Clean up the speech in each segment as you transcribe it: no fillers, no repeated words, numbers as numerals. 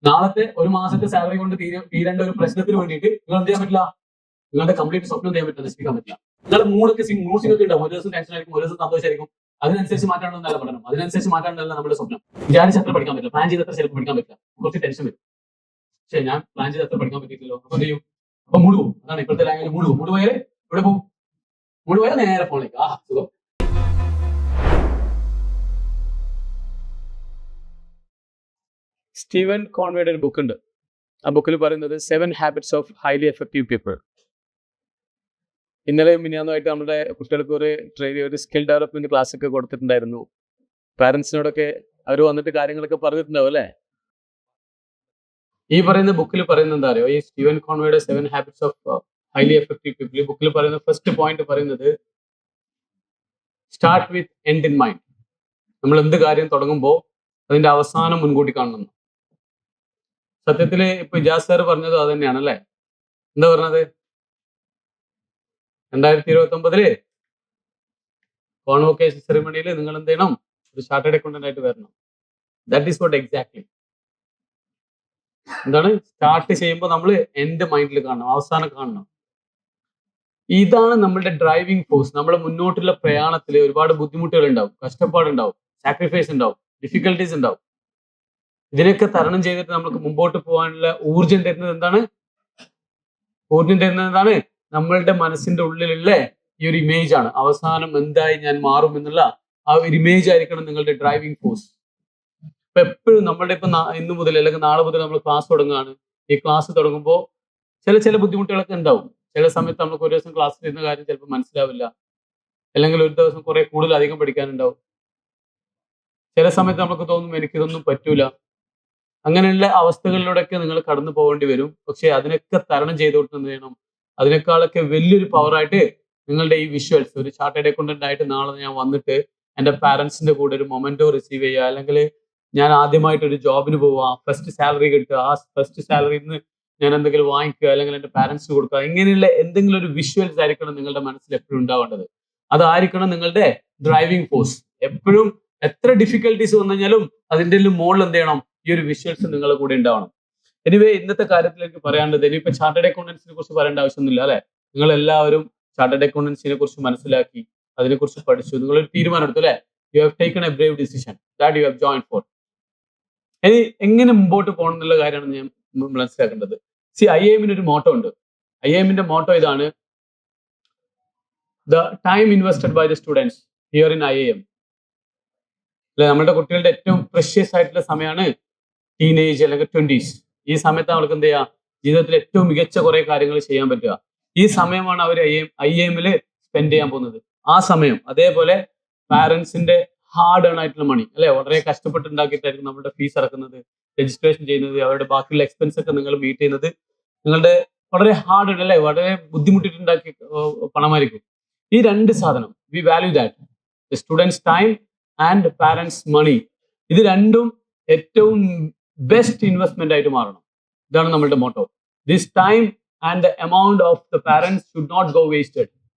നാളത്തെ ഒരു മാസത്തെ സാലറി കൊണ്ട് തീരേണ്ട ഒരു പ്രശ്നത്തിന് വേണ്ടിയിട്ട് നിങ്ങൾ എന്ത് ചെയ്യാൻ പറ്റില്ല? നിങ്ങളുടെ കംപ്ലീറ്റ് സ്വപ്നം ചെയ്യാൻ പറ്റില്ല, നശിപ്പിക്കാൻ പറ്റില്ല. നിങ്ങളുടെ മൂഡൊക്കെ മൂഡ് ഒക്കെ ഉണ്ടാവും. ഒരു ദിവസം ടെൻഷൻ ആയിരിക്കും, ഒരു ദിവസം സന്തോഷമായിരിക്കും. അതിനനുസരിച്ച് മാറ്റാനുള്ള പഠനം, അതിനനുസരിച്ച് മാറ്റാനുള്ള നമ്മുടെ സ്വപ്നം. വിചാരിച്ച് അത്ര പഠിക്കാൻ പറ്റില്ല, പ്ലാൻ ചെയ്തത്ര ചിലപ്പോൾ പഠിക്കാൻ പറ്റില്ല, കുറച്ച് ടെൻഷൻ വരും. പക്ഷെ ഞാൻ പ്ലാൻ ചെയ്തത്ര പഠിക്കാൻ പറ്റില്ലല്ലോ, അപ്പൊ എന്ത് ചെയ്യും? അപ്പൊ മുഴുവും. അതാണ് ഇപ്പോഴത്തെ ലാംഗ്വേജ്. മുഴുവൻ പോയാൽ ഇവിടെ പോകും, മുഴുവൻ നേരെ ഫോണിലേക്ക്. സുഖം. സ്റ്റീവൻ കോൺവേയുടെ ഒരു ബുക്കുണ്ട്. ആ ബുക്കിൽ പറയുന്നത് 7 habits of highly effective people. ഇന്നലെ മിനിയാന്നുമായിട്ട് നമ്മുടെ കുട്ടികൾക്ക് ഒരു സ്കിൽ ഡെവലപ്മെന്റ് ക്ലാസ് ഒക്കെ കൊടുത്തിട്ടുണ്ടായിരുന്നു. പാരന്റ്സിനോടൊക്കെ അവർ വന്നിട്ട് കാര്യങ്ങളൊക്കെ പറഞ്ഞിട്ടുണ്ടാവും അല്ലേ? ഈ പറയുന്ന ബുക്കിൽ പറയുന്നത് എന്താ അറിയോ? ഈ സ്റ്റീവൻ കോൺവേയുടെ 7 habits of highly effective people, ഈ ബുക്കിൽ പറയുന്ന ഫസ്റ്റ് പോയിന്റ് പറയുന്നത് start with end in mind. നമ്മൾ എന്ത് കാര്യം തുടങ്ങുമ്പോൾ അതിന്റെ അവസാനം മുൻകൂട്ടി കാണണം. സത്യത്തില് ഇപ്പൊ ഇജാസ് സാർ പറഞ്ഞത് അത് തന്നെയാണ് അല്ലേ? എന്താ പറഞ്ഞത്? 2029 കോൺവൊക്കേഷൻ സെറിമണിയിൽ നിങ്ങൾ എന്ത് ചെയ്യണം? ഒരു ചാർട്ടേഡ് അക്കൗണ്ടന്റ് ആയിട്ട് വരണം. That is what exactly. എന്താണ്? സ്റ്റാർട്ട് ചെയ്യുമ്പോൾ നമ്മൾ എൻഡ് മൈൻഡിൽ കാണണം, അവസാനം കാണണം. ഇതാണ് നമ്മളുടെ ഡ്രൈവിംഗ് ഫോഴ്സ്. നമ്മുടെ മുന്നോട്ടുള്ള പ്രയാണത്തിൽ ഒരുപാട് ബുദ്ധിമുട്ടുകൾ ഉണ്ടാവും, കഷ്ടപ്പാടുണ്ടാവും, സാക്രിഫൈസ് ഉണ്ടാവും, ഡിഫിക്കൽട്ടീസ് ഉണ്ടാവും. ഇതിനൊക്കെ തരണം ചെയ്തിട്ട് നമുക്ക് മുമ്പോട്ട് പോകാനുള്ള ഊർജം തരുന്നത് എന്താണ്? നമ്മളുടെ മനസ്സിന്റെ ഉള്ളിലുള്ള ഈ ഒരു ഇമേജ് ആണ്. അവസാനം എന്തായി ഞാൻ മാറും എന്നുള്ള ആ ഒരു ഇമേജ് ആയിരിക്കണം നിങ്ങളുടെ ഡ്രൈവിംഗ് ഫോഴ്സ്. ഇപ്പൊ എപ്പോഴും നമ്മളുടെ ഇന്ന് മുതൽ അല്ലെങ്കിൽ നാളെ മുതൽ നമ്മൾ ക്ലാസ് തുടങ്ങുകയാണ്. ഈ ക്ലാസ് തുടങ്ങുമ്പോൾ ചില ബുദ്ധിമുട്ടുകളൊക്കെ ഉണ്ടാവും. ചില സമയത്ത് നമുക്ക് ഒരു ദിവസം ക്ലാസ്സിൽ ഇരുന്ന കാര്യം ചിലപ്പോൾ മനസ്സിലാവില്ല, അല്ലെങ്കിൽ ഒരു ദിവസം കുറെ കൂടുതൽ അധികം പഠിക്കാനുണ്ടാവും. ചില സമയത്ത് നമുക്ക് തോന്നും എനിക്കിതൊന്നും പറ്റൂല. അങ്ങനെയുള്ള അവസ്ഥകളിലൂടെയൊക്കെ നിങ്ങൾ കടന്നു പോകേണ്ടി വരും. പക്ഷെ അതിനൊക്കെ തരണം ചെയ്തുകൊണ്ട് എന്ത് ചെയ്യണം? അതിനേക്കാളൊക്കെ വലിയൊരു പവറായിട്ട് നിങ്ങളുടെ ഈ വിഷ്വൽസ്, ഒരു ചാർട്ടേഡ് അക്കൗണ്ടന്റ് ആയിട്ട് നാളെ ഞാൻ വന്നിട്ട് എൻ്റെ പാരന്റ്സിന്റെ കൂടെ ഒരു മൊമെന്റോ റിസീവ് ചെയ്യുക, അല്ലെങ്കിൽ ഞാൻ ആദ്യമായിട്ട് ഒരു ജോബിന് പോവുക, ഫസ്റ്റ് സാലറി കിട്ടുക, ആ ഫസ്റ്റ് സാലറിയിൽ നിന്ന് ഞാൻ എന്തെങ്കിലും വാങ്ങിക്കുക, അല്ലെങ്കിൽ എൻ്റെ പാരന്റ്സിന് കൊടുക്കുക, ഇങ്ങനെയുള്ള എന്തെങ്കിലും ഒരു വിഷ്വൽസ് ആയിരിക്കണം നിങ്ങളുടെ മനസ്സിൽ എപ്പോഴും ഉണ്ടാവേണ്ടത്. അതായിരിക്കണം നിങ്ങളുടെ ഡ്രൈവിംഗ് ഫോഴ്സ്. എപ്പോഴും എത്ര ഡിഫിക്കൽട്ടീസ് വന്നു കഴിഞ്ഞാലും അതിൻ്റെ മുകളിൽ എന്ത് ചെയ്യണം? ഈ ഒരു വിഷ്വൽസ് നിങ്ങളുടെ കൂടെ ഉണ്ടാവണം. എനിവേ, ഇന്നത്തെ കാര്യത്തിലേക്ക് പറയാനുള്ളത്, ഇനിയിപ്പോ ചാർട്ടേഡ് അക്കൗണ്ടൻസിനെ കുറിച്ച് പറയേണ്ട ആവശ്യമൊന്നുമില്ല അല്ലെ? നിങ്ങൾ എല്ലാവരും ചാർട്ടേഡ് അക്കൗണ്ടൻസിനെ കുറിച്ച് മനസ്സിലാക്കി, അതിനെക്കുറിച്ച് പഠിച്ചു, നിങ്ങളൊരു തീരുമാനം എടുത്തു അല്ലെ? You have taken A Brave decision that you have join four. ഇനി എങ്ങനെ മുമ്പോട്ട് പോകണം എന്നുള്ള കാര്യമാണ് ഞാൻ മനസ്സിലാക്കേണ്ടത്. IIM ഒരു മോട്ടോ ഉണ്ട്. IIM മോട്ടോ ഇതാണ്: the time invested by the students here in IIM. അല്ലെ, നമ്മുടെ കുട്ടികളുടെ ഏറ്റവും പ്രഷ്യസ് ആയിട്ടുള്ള സമയമാണ് ടീനേജ് അല്ലെങ്കിൽ 20s. ഈ സമയത്ത് അവർക്ക് എന്ത് ചെയ്യുക? ജീവിതത്തിൽ ഏറ്റവും മികച്ച കുറെ കാര്യങ്ങൾ ചെയ്യാൻ പറ്റുക. ഈ സമയമാണ് അവർ IIM സ്പെൻഡ് ചെയ്യാൻ പോകുന്നത്. ആ സമയം അതേപോലെ പാരന്റ്സിന്റെ ഹാർഡ് ഏൺ ആയിട്ടുള്ള മണി അല്ലെ, വളരെ കഷ്ടപ്പെട്ടുണ്ടാക്കിയിട്ടായിരിക്കും നമ്മുടെ ഫീസ് അടക്കുന്നത്, രജിസ്ട്രേഷൻ ചെയ്യുന്നത്, അവരുടെ ബാക്കിയുള്ള എക്സ്പെൻസ് ഒക്കെ നിങ്ങൾ മീറ്റ് ചെയ്യുന്നത് നിങ്ങളുടെ വളരെ ഹാർഡ് അല്ലെ, വളരെ ബുദ്ധിമുട്ടിട്ടുണ്ടാക്കിയ പണമായിരിക്കും. ഈ രണ്ട് സാധനം, we value that, the students time and parents money. ഇത് രണ്ടും ഏറ്റവും ബെസ്റ്റ് ഇൻവെസ്റ്റ്മെന്റ് ആയിട്ട് മാറണം. ഇതാണ് നമ്മളുടെ motto. This time and the amount of the parents should not go wasted.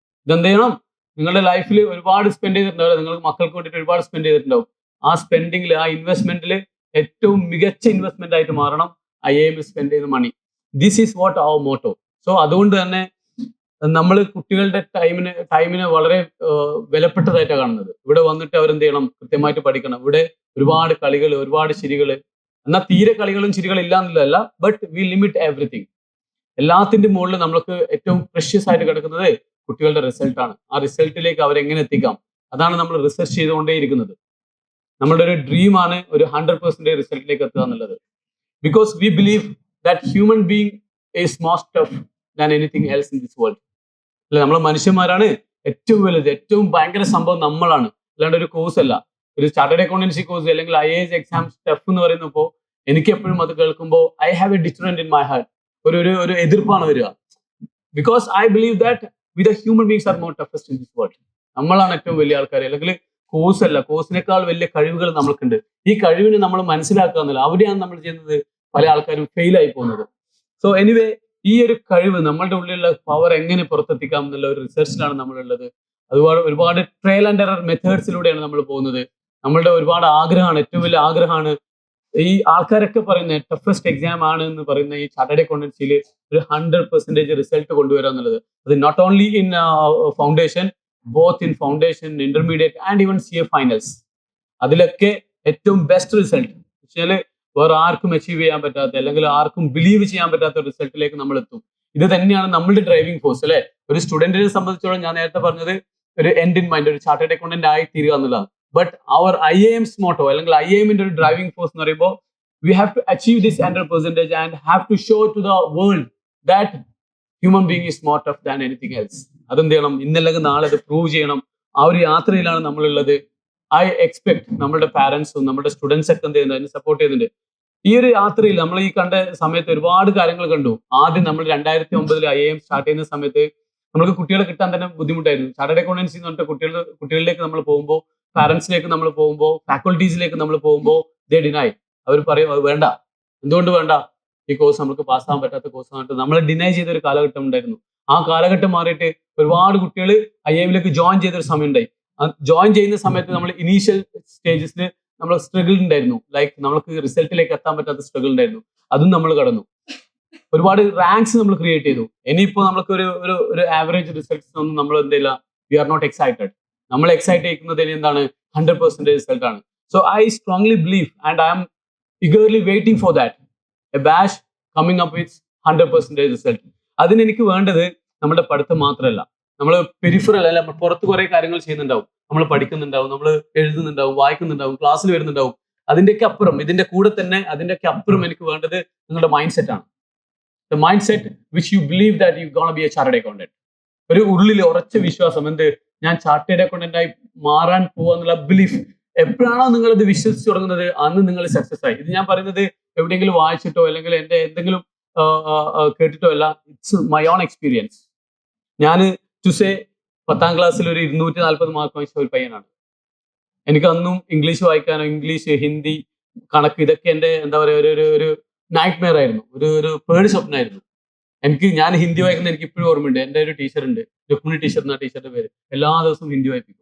ഇതെന്ത് ചെയ്യണം? നിങ്ങളുടെ ലൈഫിൽ ഒരുപാട് സ്പെൻഡ് ചെയ്തിട്ടുണ്ടാവില്ല, നിങ്ങൾക്ക് മക്കൾക്ക് വേണ്ടിയിട്ട് ഒരുപാട് സ്പെൻഡ് ചെയ്തിട്ടുണ്ടാവും. ആ സ്പെൻഡിങ്ങിൽ, ആ ഇൻവെസ്റ്റ്മെന്റിൽ ഏറ്റവും മികച്ച ഇൻവെസ്റ്റ്മെന്റ് ആയിട്ട് മാറണം IIM സ്പെൻഡ് ചെയ്യുന്ന money. This is what our motto. So അതുകൊണ്ട് തന്നെ നമ്മൾ കുട്ടികളുടെ ടൈമിനെ വളരെ വിലപ്പെട്ടതായിട്ടാണ് കാണുന്നത്. ഇവിടെ വന്നിട്ട് അവരെന്ത് ചെയ്യണം? കൃത്യമായിട്ട് പഠിക്കണം. ഇവിടെ ഒരുപാട് കളികൾ, ഒരുപാട് ചിരികൾ, എന്നാൽ തീരെ കളികളും ചിരികളും ഇല്ല എന്നുള്ളതല്ല, ബട്ട് വി ലിമിറ്റ് എവറിത്തിങ്. എല്ലാത്തിന്റെ മുകളിൽ നമ്മൾക്ക് ഏറ്റവും പ്രഷ്യസ് ആയിട്ട് കിടക്കുന്നത് കുട്ടികളുടെ റിസൾട്ടാണ്. ആ റിസൾട്ടിലേക്ക് അവരെങ്ങനെ എത്തിക്കാം, അതാണ് നമ്മൾ റിസർച്ച് ചെയ്തുകൊണ്ടേയിരിക്കുന്നത്. നമ്മുടെ ഒരു ഡ്രീമാണ് ഒരു 100% റിസൾട്ടിലേക്ക് എത്തുക എന്നുള്ളത്. Because we believe that human being is more tough than anything else in this world. അല്ലെ, നമ്മൾ മനുഷ്യന്മാരാണ് ഏറ്റവും വലുത്, ഏറ്റവും ഭയങ്കര സംഭവം നമ്മളാണ്, അല്ലാണ്ട് ഒരു കോഴ്സ് അല്ല. ഒരു ചാർട്ടേഡ് അക്കൗണ്ടൻസി കോഴ്സ് അല്ലെങ്കിൽ IAS എക്സാം ടഫ് എന്ന് പറയുന്നപ്പോൾ എനിക്ക് എപ്പോഴും അത് കേൾക്കുമ്പോൾ I have a deterrent in my heart. ഒരു എതിർപ്പാണ് വരിക. Because I believe that with human beings are more toughest in this world. നമ്മളാണ് ഏറ്റവും വലിയ ആൾക്കാർ. അല്ലെങ്കിൽ കോഴ്സ് അല്ല, കോഴ്സിനേക്കാൾ വലിയ കഴിവുകൾ നമ്മൾക്കുണ്ട്. ഈ കഴിവിനെ നമ്മൾ മനസ്സിലാക്കുക എന്നല്ല, അവിടെയാണ് നമ്മൾ ചെയ്യുന്നത് പല ആൾക്കാരും ഫെയിൽ ആയി പോകുന്നത്. സോ എനിവേ, ഈ ഒരു കഴിവ്, നമ്മളുടെ ഉള്ളിലുള്ള പവർ എങ്ങനെ പുറത്തെത്തിക്കാം എന്നുള്ള ഒരു റിസർച്ചിലാണ് നമ്മളുള്ളത്. അതുപോലെ ഒരുപാട് ട്രയൽ ആൻഡ് എറർ മെത്തേഡ്സിലൂടെയാണ് നമ്മൾ പോകുന്നത്. നമ്മളുടെ ഒരുപാട് ആഗ്രഹമാണ്, ഏറ്റവും വലിയ ആഗ്രഹമാണ് ഈ ആൾക്കാരൊക്കെ പറയുന്ന ടഫസ്റ്റ് എക്സാം ആണ് എന്ന് പറയുന്ന ഈ ചാർട്ടേഡ് അക്കൗണ്ടൻസിയിൽ ഒരു 100% റിസൾട്ട് കൊണ്ടുവരിക എന്നുള്ളത്, അത് not only in foundation, both in foundation, intermediate and even CA finals, അതിലൊക്കെ ഏറ്റവും ബെസ്റ്റ് റിസൾട്ട് വെച്ചാല് വേറെ ആർക്കും അച്ചീവ് ചെയ്യാൻ പറ്റാത്ത, അല്ലെങ്കിൽ ആർക്കും ബിലീവ് ചെയ്യാൻ പറ്റാത്ത റിസൾട്ടിലേക്ക് നമ്മൾ എത്തും. ഇത് തന്നെയാണ് നമ്മളുടെ ഡ്രൈവിംഗ് ഫോഴ്സ് അല്ലെ. ഒരു സ്റ്റുഡന്റിനെ സംബന്ധിച്ചോളം ഞാൻ നേരത്തെ പറഞ്ഞത് ഒരു എൻഡ് ഇൻ മൈൻഡ്, ഒരു ചാർട്ടേഡ് അക്കൗണ്ടന്റ് ആയി തീരുക എന്നുള്ളതാണ്. ബട്ട് അവർ IIM's മോട്ടോ അല്ലെങ്കിൽ IIMന്റെ ഒരു ഡ്രൈവിംഗ് ഫോഴ്സ് എന്ന് പറയുമ്പോൾ we have to achieve this 100% and have to show to the world that human being is smart of than anything else. അതെന്ത് ചെയ്യണം, ഇന്നല്ലെങ്കിൽ നാളെ അത് പ്രൂവ് ചെയ്യണം. ആ ഒരു യാത്രയിലാണ് നമ്മളുള്ളത്. ഐ എക്സ്പെക്ട് നമ്മുടെ പാരന്റ്സും നമ്മുടെ സ്റ്റുഡൻസ് ഒക്കെ എന്ത് ചെയ്യുന്നത്, അതിന് സപ്പോർട്ട് ചെയ്യുന്നുണ്ട്. ഈ ഒരു യാത്രയിൽ നമ്മൾ ഈ കണ്ട സമയത്ത് ഒരുപാട് കാര്യങ്ങൾ കണ്ടു. ആദ്യം നമ്മൾ 2009 IIM സ്റ്റാർട്ട് ചെയ്യുന്ന സമയത്ത് നമുക്ക് കുട്ടികളെ കിട്ടാൻ തന്നെ ബുദ്ധിമുട്ടായിരുന്നു. ചാർട്ടേഡ് അക്കൗണ്ടൻസി എന്ന് പറഞ്ഞിട്ട് കുട്ടികളിലേക്ക് നമ്മൾ പോകുമ്പോൾ, പാരന്റ്സിലേക്ക് നമ്മൾ പോകുമ്പോൾ, ഫാക്കൾട്ടീസിലേക്ക് നമ്മൾ പോകുമ്പോൾ ദേ ഡിനൈ. അവർ പറയും അത് വേണ്ട. എന്തുകൊണ്ട് വേണ്ട? ഈ കോഴ്സ് നമുക്ക് പാസ്സാകാൻ പറ്റാത്ത കോഴ്സ് ആയിട്ട് നമ്മളെ ഡിനൈ ചെയ്ത ഒരു കാലഘട്ടം ഉണ്ടായിരുന്നു. ആ കാലഘട്ടം മാറിയിട്ട് ഒരുപാട് കുട്ടികൾ IIMലേക്ക് ജോയിൻ ചെയ്തൊരു സമയം ഉണ്ടായി. ജോയിൻ ചെയ്യുന്ന സമയത്ത് നമ്മൾ ഇനീഷ്യൽ സ്റ്റേജസിൽ നമ്മൾ സ്ട്രഗിൾ ഉണ്ടായിരുന്നു. ലൈക്ക് നമ്മൾക്ക് റിസൾട്ടിലേക്ക് എത്താൻ പറ്റാത്ത സ്ട്രഗിൾ ഉണ്ടായിരുന്നു. അതും നമ്മൾ കടന്നു. ഒരുപാട് റാങ്ക്സ് നമ്മൾ ക്രിയേറ്റ് ചെയ്തു. ഇനിയിപ്പോ നമുക്ക് ഒരു ആവറേജ് റിസൾട്ട്സ് ഒന്നും നമ്മൾ എന്തില്ല, വി ആർ നോട്ട് എക്സൈറ്റഡ്. നമ്മൾ എക്സൈറ്റ് ചെയ്യുന്നത് എന്താണ്, 100% റിസൾട്ട് ആണ്. So I strongly believe and I am eagerly waiting for that, a batch coming up with 100% result. അതിന് എനിക്ക് വേണ്ടത് നമ്മുടെ പഠിത്തം മാത്രമല്ല, നമ്മൾ പെരിഫറൽ അല്ല, നമ്മൾ പുറത്ത് കുറെ കാര്യങ്ങൾ ചെയ്യുന്നുണ്ടാവും, നമ്മൾ പഠിക്കുന്നുണ്ടാവും, നമ്മൾ എഴുതുന്നുണ്ടാവും, വായിക്കുന്നുണ്ടാവും, ക്ലാസ്സിൽ വരുന്നുണ്ടാവും. അതിന്റെയൊക്കെ അപ്പുറം, ഇതിന്റെ കൂടെ തന്നെ അതിന്റെയൊക്കെ അപ്പുറം എനിക്ക് വേണ്ടത് നിങ്ങളുടെ മൈൻഡ് സെറ്റ് ആണ്. The mind set which you believe that you gonna be a chartered accountant. ഒരു ഉള്ളിൽ ഉറച്ച വിശ്വാസം, എന്ത്, ഞാൻ ചാർട്ടേഡ് അക്കൗണ്ടന്റ് ആയി മാറാൻ പോവാന്നുള്ള ബിലീഫ്. എപ്പോഴാണോ നിങ്ങൾ ഇത് വിശ്വസിച്ച് തുടങ്ങുന്നത് അന്ന് നിങ്ങൾ സക്സസ് ആയി. ഇത് ഞാൻ പറയുന്നത് എവിടെയെങ്കിലും വായിച്ചിട്ടോ അല്ലെങ്കിൽ എന്റെ എന്തെങ്കിലും കേട്ടിട്ടോ അല്ല. It's my own experience. ഞാൻ ടു സേ 10ാം ക്ലാസ്സിൽ ഒരു 240 മാർക്ക് വാങ്ങിച്ച ഒരു പയ്യനാണ്. എനിക്ക് അന്നും ഇംഗ്ലീഷ് വായിക്കാനോ, ഇംഗ്ലീഷ്, ഹിന്ദി, കണക്ക്, ഇതൊക്കെ എന്റെ എന്താ പറയുക ഒരു നൈറ്റ് മെയർ ആയിരുന്നു, ഒരു പേടി സ്വപ്നമായിരുന്നു എനിക്ക്. ഞാൻ ഹിന്ദി വായിക്കുന്നത് എനിക്ക് ഇപ്പോഴും ഓർമ്മയുണ്ട്. എൻ്റെ ഒരു ടീച്ചർ ഉണ്ട്, രുക്മിണി ടീച്ചർ എന്ന ടീച്ചറുടെ പേര്. എല്ലാ ദിവസവും ഹിന്ദി വായിപ്പിക്കും.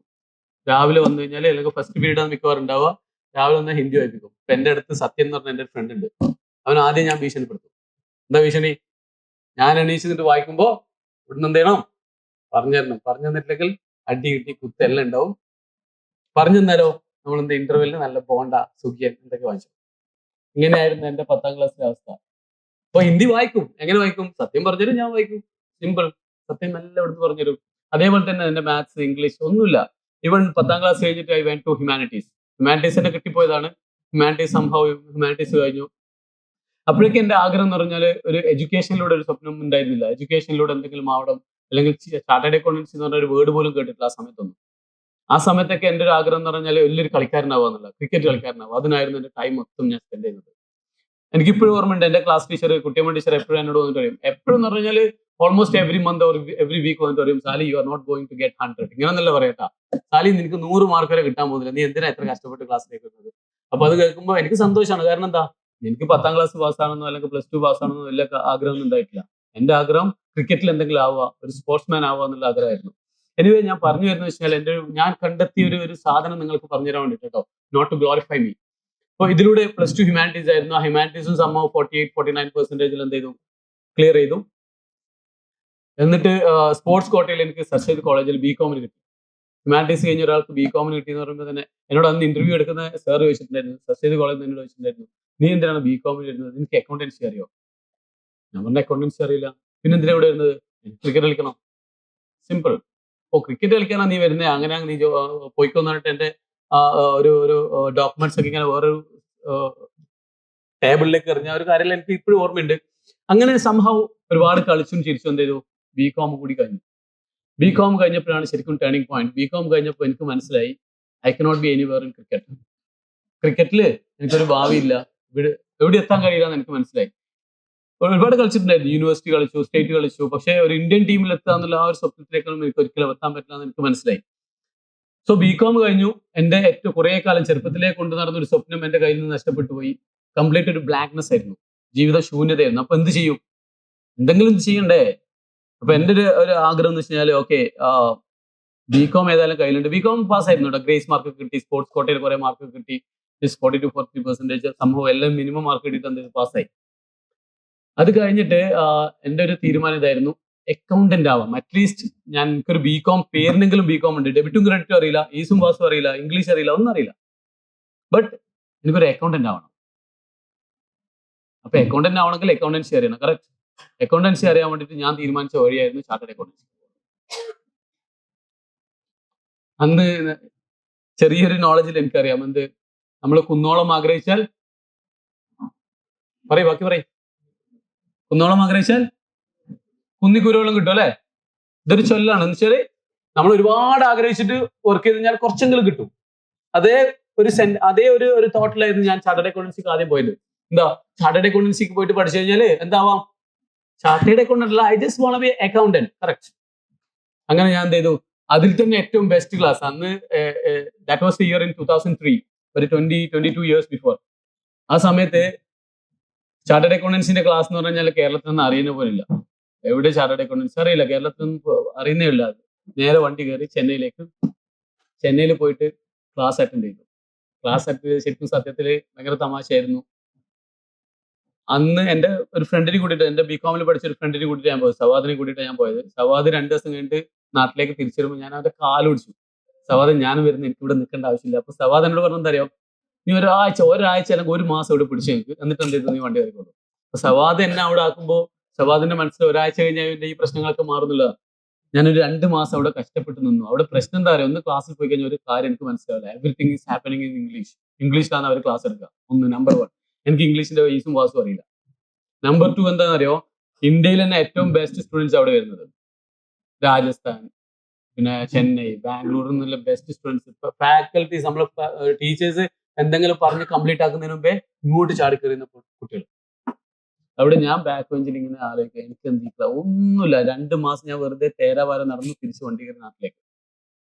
രാവിലെ വന്നു കഴിഞ്ഞാൽ, അല്ലെങ്കിൽ ഫസ്റ്റ് പീരീഡാണ് മിക്കവാറും ഉണ്ടാവുക, രാവിലെ വന്നാൽ ഹിന്ദി വായിപ്പിക്കും. ഇപ്പൊ എൻ്റെ അടുത്ത് സത്യൻ എന്ന് പറഞ്ഞ എൻ്റെ ഒരു ഫ്രണ്ട് ഉണ്ട്. അവൻ ആദ്യം ഞാൻ ഭീഷണിപ്പെടുത്തും. എന്താ ഭീഷണി? ഞാൻ എണീച്ചിട്ട് വായിക്കുമ്പോൾ ഇവിടുന്ന് എന്ത് ചെയ്യണം, പറഞ്ഞു തന്നിട്ടില്ലെങ്കിൽ അടി കിട്ടി കുത്തെല്ലാം ഉണ്ടാവും. പറഞ്ഞു തന്നാലോ നമ്മൾ എന്താ ഇന്റർവെല്ലിന് നല്ല ബോണ്ട, സുഖിയൻ എന്തൊക്കെ വായിച്ചു. ഇങ്ങനെയായിരുന്നു എൻ്റെ 10ാം ക്ലാസ്സിലെ അവസ്ഥ. അപ്പൊ ഹിന്ദി വായിക്കും. എങ്ങനെ വായിക്കും? സത്യം പറഞ്ഞുതരും, ഞാൻ വായിക്കും. സിമ്പിൾ. സത്യം എല്ലാം എടുത്ത് പറഞ്ഞുതരും. അതേപോലെ തന്നെ എൻ്റെ മാത്സ്, ഇംഗ്ലീഷ് ഒന്നുമില്ല. ഈവൻ 10ാം ക്ലാസ് കഴിഞ്ഞിട്ട് I went to humanities. Humanities തന്നെ കിട്ടിപ്പോയതാണ്. ഹ്യൂമാനിറ്റീസ് കഴിഞ്ഞു. അപ്പോഴേക്കും എൻ്റെ ആഗ്രഹം എന്ന് പറഞ്ഞാൽ ഒരു എഡ്യൂക്കേഷനിലൂടെ ഒരു സ്വപ്നം ഉണ്ടായിരുന്നില്ല. എഡ്യൂക്കേഷനിലൂടെ എന്തെങ്കിലും ആവണം, അല്ലെങ്കിൽ ചാർട്ടേഡ് അക്കൗണ്ടൻസി എന്ന് പറഞ്ഞ ഒരു വേർഡ് പോലും കേട്ടിട്ടില്ല ആ സമയത്തൊന്നും. ആ സമയത്തൊക്കെ എൻ്റെ ഒരു ആഗ്രഹം എന്ന് പറഞ്ഞാൽ വലിയൊരു കളിക്കാരനാവുക എന്നുള്ള, ക്രിക്കറ്റ് കളിക്കാരനാവുക. അതിനായിരുന്നു എൻ്റെ ടൈം മൊത്തം ഞാൻ സ്പെൻഡ് ചെയ്യുന്നത്. എനിക്കിപ്പോഴും ഓർമ്മയുണ്ട്, എൻ്റെ ക്ലാസ് ടീച്ചർ, കുട്ടിയമ്മ ടീച്ചർ എപ്പോഴും എന്നോട് വന്നിട്ട് പറയും, എപ്പോഴും എന്ന് പറഞ്ഞാൽ almost every month or every week വന്നിട്ട് പറയും, Sali you are not going to get 100. ഇങ്ങനെന്നല്ല പറയട്ടാ, സാലി നിനക്ക് 100 മാർക്ക് വരെ കിട്ടാൻ പോകുന്നില്ല, നീ എന്തിനാ എത്ര കഷ്ടപ്പെട്ട് ക്ലാസ്സിലേക്ക് വരുന്നത്? അപ്പൊ അത് കേൾക്കുമ്പോൾ എനിക്ക് സന്തോഷമാണ്. കാരണം എന്താ, എനിക്ക് 10ാം ക്ലാസ് പാസ്സാണെന്നോ അല്ലെങ്കിൽ +2 പാസ്സാണെന്നോ വലിയ ആഗ്രഹമൊന്നും ഉണ്ടായിട്ടില്ല. എന്റെ ആഗ്രഹം ക്രിക്കറ്റിൽ എന്തെങ്കിലും ആവുക, ഒരു സ്പോർട്സ്മാൻ ആവുക എന്നുള്ള ആഗ്രഹമായിരുന്നു. എനിവേ, ഞാൻ പറഞ്ഞു വരുന്നത് വെച്ചാൽ ഞാൻ കണ്ടെത്തിയ ഒരു സാധനം നിങ്ങൾക്ക് പറഞ്ഞു തരാൻ വേണ്ടിട്ട് കേട്ടോ, നോട്ട് ടു ഗ്ലോറിഫൈ മീ. അപ്പോൾ ഇതിലൂടെ +2 ഹ്യൂമാനിറ്റീസ് ആയിരുന്നു. ആ ഹ്യൂമാനിറ്റീസും സംഭവം 48-49% എന്ത് ചെയ്തു, ക്ലിയർ ചെയ്തു. എന്നിട്ട് സ്പോർട്സ് കോട്ടയിൽ എനിക്ക് സർഷേദ് കോളേജിൽ BCom കിട്ടി. ഹ്യൂമാനിറ്റീസ് കഴിഞ്ഞ ഒരാൾക്ക് BCom കിട്ടിയെന്ന് പറയുമ്പോൾ തന്നെ എന്നോട് അന്ന് ഇന്റർവ്യൂ എടുക്കുന്ന സാർ ചോദിച്ചിട്ടുണ്ടായിരുന്നു, സർഷേദ് കോളേജിൽ എന്നോട് ചോദിച്ചിട്ടുണ്ടായിരുന്നു, നീ എന്തിനാണ് BCom വരുന്നത്, നിനക്ക് അക്കൗണ്ടൻസി അറിയോ? ഞാൻ പറഞ്ഞ അക്കൗണ്ടൻസി അറിയില്ല. പിന്നെ എന്തിനാ ഇവിടെ വരുന്നത്? ക്രിക്കറ്റ് കളിക്കണം. സിമ്പിൾ. ഓ, ക്രിക്കറ്റ് കളിക്കാനാണ് നീ വരുന്നത്, അങ്ങനെ നീ പോയിക്കോന്ന് പറഞ്ഞിട്ട് എന്റെ ഒരു ഡോക്യുമെന്റ്സ് ഒക്കെ ഇങ്ങനെ വേറൊരു ടേബിളിലേക്ക് എറിഞ്ഞ ഒരു കാര്യം എനിക്ക് ഇപ്പോഴും ഓർമ്മയുണ്ട്. അങ്ങനെ സംഭവം ഒരുപാട് കളിച്ചും ചിരിച്ചും എന്ത് ചെയ്തു, BCom കൂടി കഴിഞ്ഞു. BCom കഴിഞ്ഞപ്പോഴാണ് ശരിക്കും ടേണിംഗ് പോയിന്റ്. BCom കഴിഞ്ഞപ്പോൾ എനിക്ക് മനസ്സിലായി, I cannot be anywhere in cricket. ക്രിക്കറ്റില് എനിക്കൊരു ഭാവിയില്ല, എവിടെ എത്താൻ കഴിയില്ല എന്ന് എനിക്ക് മനസ്സിലായി. ഒരുപാട് കളിച്ചിട്ടുണ്ടായിരുന്നു, യൂണിവേഴ്സിറ്റി കളിച്ചു, സ്റ്റേറ്റ് കളിച്ചു, പക്ഷേ ഒരു ഇന്ത്യൻ ടീമിൽ എത്തുക എന്നുള്ള ആ ഒരു സ്വപ്നത്തിലേക്കൊന്നും എനിക്ക് ഒരിക്കലും എത്താൻ പറ്റില്ല എന്ന് എനിക്ക് മനസ്സിലായി. സോ BCom കഴിഞ്ഞു. എന്റെ ഏറ്റവും കുറെ കാലം ചെറുപ്പത്തിലേ കൊണ്ടു നടന്ന ഒരു സ്വപ്നം എന്റെ കയ്യിൽ നിന്ന് നഷ്ടപ്പെട്ടു പോയി. കംപ്ലീറ്റ് ഒരു ബ്ലാക്ക്നെസ് ആയിരുന്നു, ജീവിത ശൂന്യതയായിരുന്നു. അപ്പൊ എന്ത് ചെയ്യും, എന്തെങ്കിലും ചെയ്യണ്ടേ? അപ്പൊ എന്റെ ഒരു ആഗ്രഹം എന്ന് വെച്ച് കഴിഞ്ഞാൽ, ഓക്കെ, BCom ഏതായാലും കയ്യിലുണ്ട്. BCom പാസ്സായിരുന്നു കേട്ടോ, ഗ്രേസ് മാർക്ക് കിട്ടി, സ്പോർട്സ് കോട്ടയിൽ കുറെ മാർക്ക് കിട്ടി. 40% സംഭവം എല്ലാം മിനിമം മാർക്ക് കിട്ടിയിട്ട് എന്ത് പാസ്സായി. അത് കഴിഞ്ഞിട്ട് എൻ്റെ ഒരു തീരുമാനം ഇതായിരുന്നു, അക്കൗണ്ടന്റ് ആവാം. അറ്റ്ലീസ്റ്റ് ഞാൻ എനിക്കൊരു ബികോം, പേരിനെങ്കിലും ബികോം ഉണ്ട്, ഡെബിറ്റും ക്രെഡിറ്റും അറിയില്ല, ഈസും പാസും അറിയില്ല, ഇംഗ്ലീഷ് അറിയില്ല, ഒന്നും അറിയില്ല, ബട്ട് എനിക്കൊരു അക്കൗണ്ടന്റ് ആവണം. അപ്പൊ അക്കൗണ്ടന്റ് ആവണമെങ്കിൽ അക്കൗണ്ടൻസി അറിയണം. കറക്റ്റ്. അക്കൗണ്ടൻസി അറിയാൻ വേണ്ടിയിട്ട് ഞാൻ തീരുമാനിച്ച വഴിയായിരുന്നു ചാർട്ടേഡ് അക്കൗണ്ടൻസി. അന്ന് ചെറിയൊരു നോളജിൽ എനിക്കറിയാം എന്ത്, നമ്മൾ കുന്നോളം ആഗ്രഹിച്ചാൽ ബാക്കി പറയും, കുന്നോളം ആഗ്രഹിച്ചാൽ കുന്നിക്കുരുവോളം കിട്ടും അല്ലെ. ഇതൊരു ചൊല്ലാണ്. എന്ന് വെച്ചാല് നമ്മൾ ഒരുപാട് ആഗ്രഹിച്ചിട്ട് വർക്ക് ചെയ്ത് കഴിഞ്ഞാൽ കുറച്ചെങ്കിലും കിട്ടും. അതേ ഒരു തോട്ടിലായിരുന്നു ഞാൻ ചാർട്ടേഡ് അക്കൗണ്ടൻസിക്ക് ആദ്യം പോയത്. എന്താ, ചാർട്ടേഡ് അക്കൗണ്ടൻസിക്ക് പോയിട്ട് പഠിച്ചു കഴിഞ്ഞാല് എന്താവാം, ചാർട്ടേഡ് അക്കൗണ്ടന്റ് അല്ല, I just want B accountant. Correct. അങ്ങനെ ഞാൻ എന്ത് ചെയ്തു, അതിൽ തന്നെ ഏറ്റവും ബെസ്റ്റ് ക്ലാസ് അന്ന്, that was the year in 2003, ഒരു 22 years ബിഫോർ. ആ സമയത്ത് ചാർട്ടേഡ് അക്കൗണ്ടൻസിന്റെ ക്ലാസ് എന്ന് പറഞ്ഞാൽ കേരളത്തിൽ നിന്ന് അറിയുന്ന പോലില്ല. എവിടെ ചാർട്ടേഡ് അക്കൗണ്ടൻസി അറിയില്ല, കേരളത്തിൽ നിന്ന് അറിയുന്നേ ഇല്ല. നേരെ വണ്ടി കയറി ചെന്നൈയിൽ പോയിട്ട് ക്ലാസ് അറ്റൻഡ് ചെയ്തു. ക്ലാസ് അറ്റൻഡ് ചെയ്ത് ശരിക്കും സത്യത്തിൽ ഭയങ്കര തമാശയായിരുന്നു. അന്ന് എൻ്റെ ഒരു ഫ്രണ്ടിനെ കൂട്ടിയിട്ട്, എൻ്റെ ബികോമിൽ പഠിച്ച ഒരു ഫ്രണ്ടിനെ കൂട്ടിയിട്ട് ഞാൻ പോയത്, സവാദിനെ കൂട്ടിയിട്ട് ഞാൻ പോയത്. സവാദ് 2 ദിവസം കഴിഞ്ഞിട്ട് നാട്ടിലേക്ക് തിരിച്ചു വരുമ്പോൾ ഞാൻ അവന്റെ കാല് പിടിച്ചു. സവാദ്, ഞാൻ വരുന്നു, എനിക്ക് ഇവിടെ നിൽക്കേണ്ട ആവശ്യമില്ല. അപ്പൊ സവാദ് എന്നോട് പറഞ്ഞ എന്താ അറിയോ, നീ ഒരാഴ്ച അല്ലെങ്കിൽ 1 മാസം ഇവിടെ പിടിച്ചു നിൽക്ക്, എന്നിട്ട് എന്ത് ചെയ്തു, നീ വണ്ടി കയറിക്കോളൂ. അപ്പൊ സവാദ് എന്നെ അവിടെ ആക്കുമ്പോൾ സവാദിന്റെ മനസ്സിൽ ഒരാഴ്ച കഴിഞ്ഞാൽ ഈ പ്രശ്നങ്ങളൊക്കെ മാറുന്നില്ല. ഞാനൊരു 2 മാസം അവിടെ കഷ്ടപ്പെട്ട് നിന്നു. അവിടെ പ്രശ്നം എന്താ പറയുക, ഒന്ന് ക്ലാസ്സിൽ പോയി കഴിഞ്ഞാൽ ഒരു കാര്യം എനിക്ക് മനസ്സിലാവില്ല. എവറിത്തിങ് ഈസ് ഹാപ്പനിങ് ഇൻ ഇംഗ്ലീഷിലാണ് അവർ ക്ലാസ് എടുക്കുക. നമ്പർ 1, എനിക്ക് ഇംഗ്ലീഷിന്റെ ഈസും വാസും അറിയില്ല. നമ്പർ 2 എന്താണെന്ന് അറിയോ, ഇന്ത്യയിൽ തന്നെ ഏറ്റവും ബെസ്റ്റ് സ്റ്റുഡൻസ് അവിടെ വരുന്നത് രാജസ്ഥാൻ, പിന്നെ ചെന്നൈ, ബാംഗ്ലൂർ എന്നുള്ള ബെസ്റ്റ് സ്റ്റുഡൻസ്. ഇപ്പൊ ഫാക്കൽറ്റീസ്, നമ്മളെ ടീച്ചേഴ്സ് എന്തെങ്കിലും പറഞ്ഞ് കംപ്ലീറ്റ് ആക്കുന്നതിന് മുമ്പേ ഇങ്ങോട്ട് ചാടിക്കറിയുന്ന കുട്ടികൾ. അവിടെ ഞാൻ ബാക്ക് ബെഞ്ചിൽ ഇങ്ങനെ ആലോചിക്കുക, എനിക്ക് എന്തില്ല, ഒന്നുമില്ല. 2 മാസം ഞാൻ വെറുതെ തേരാവാരം നടന്ന് തിരിച്ച് വണ്ടി കയറി നാട്ടിലേക്ക്.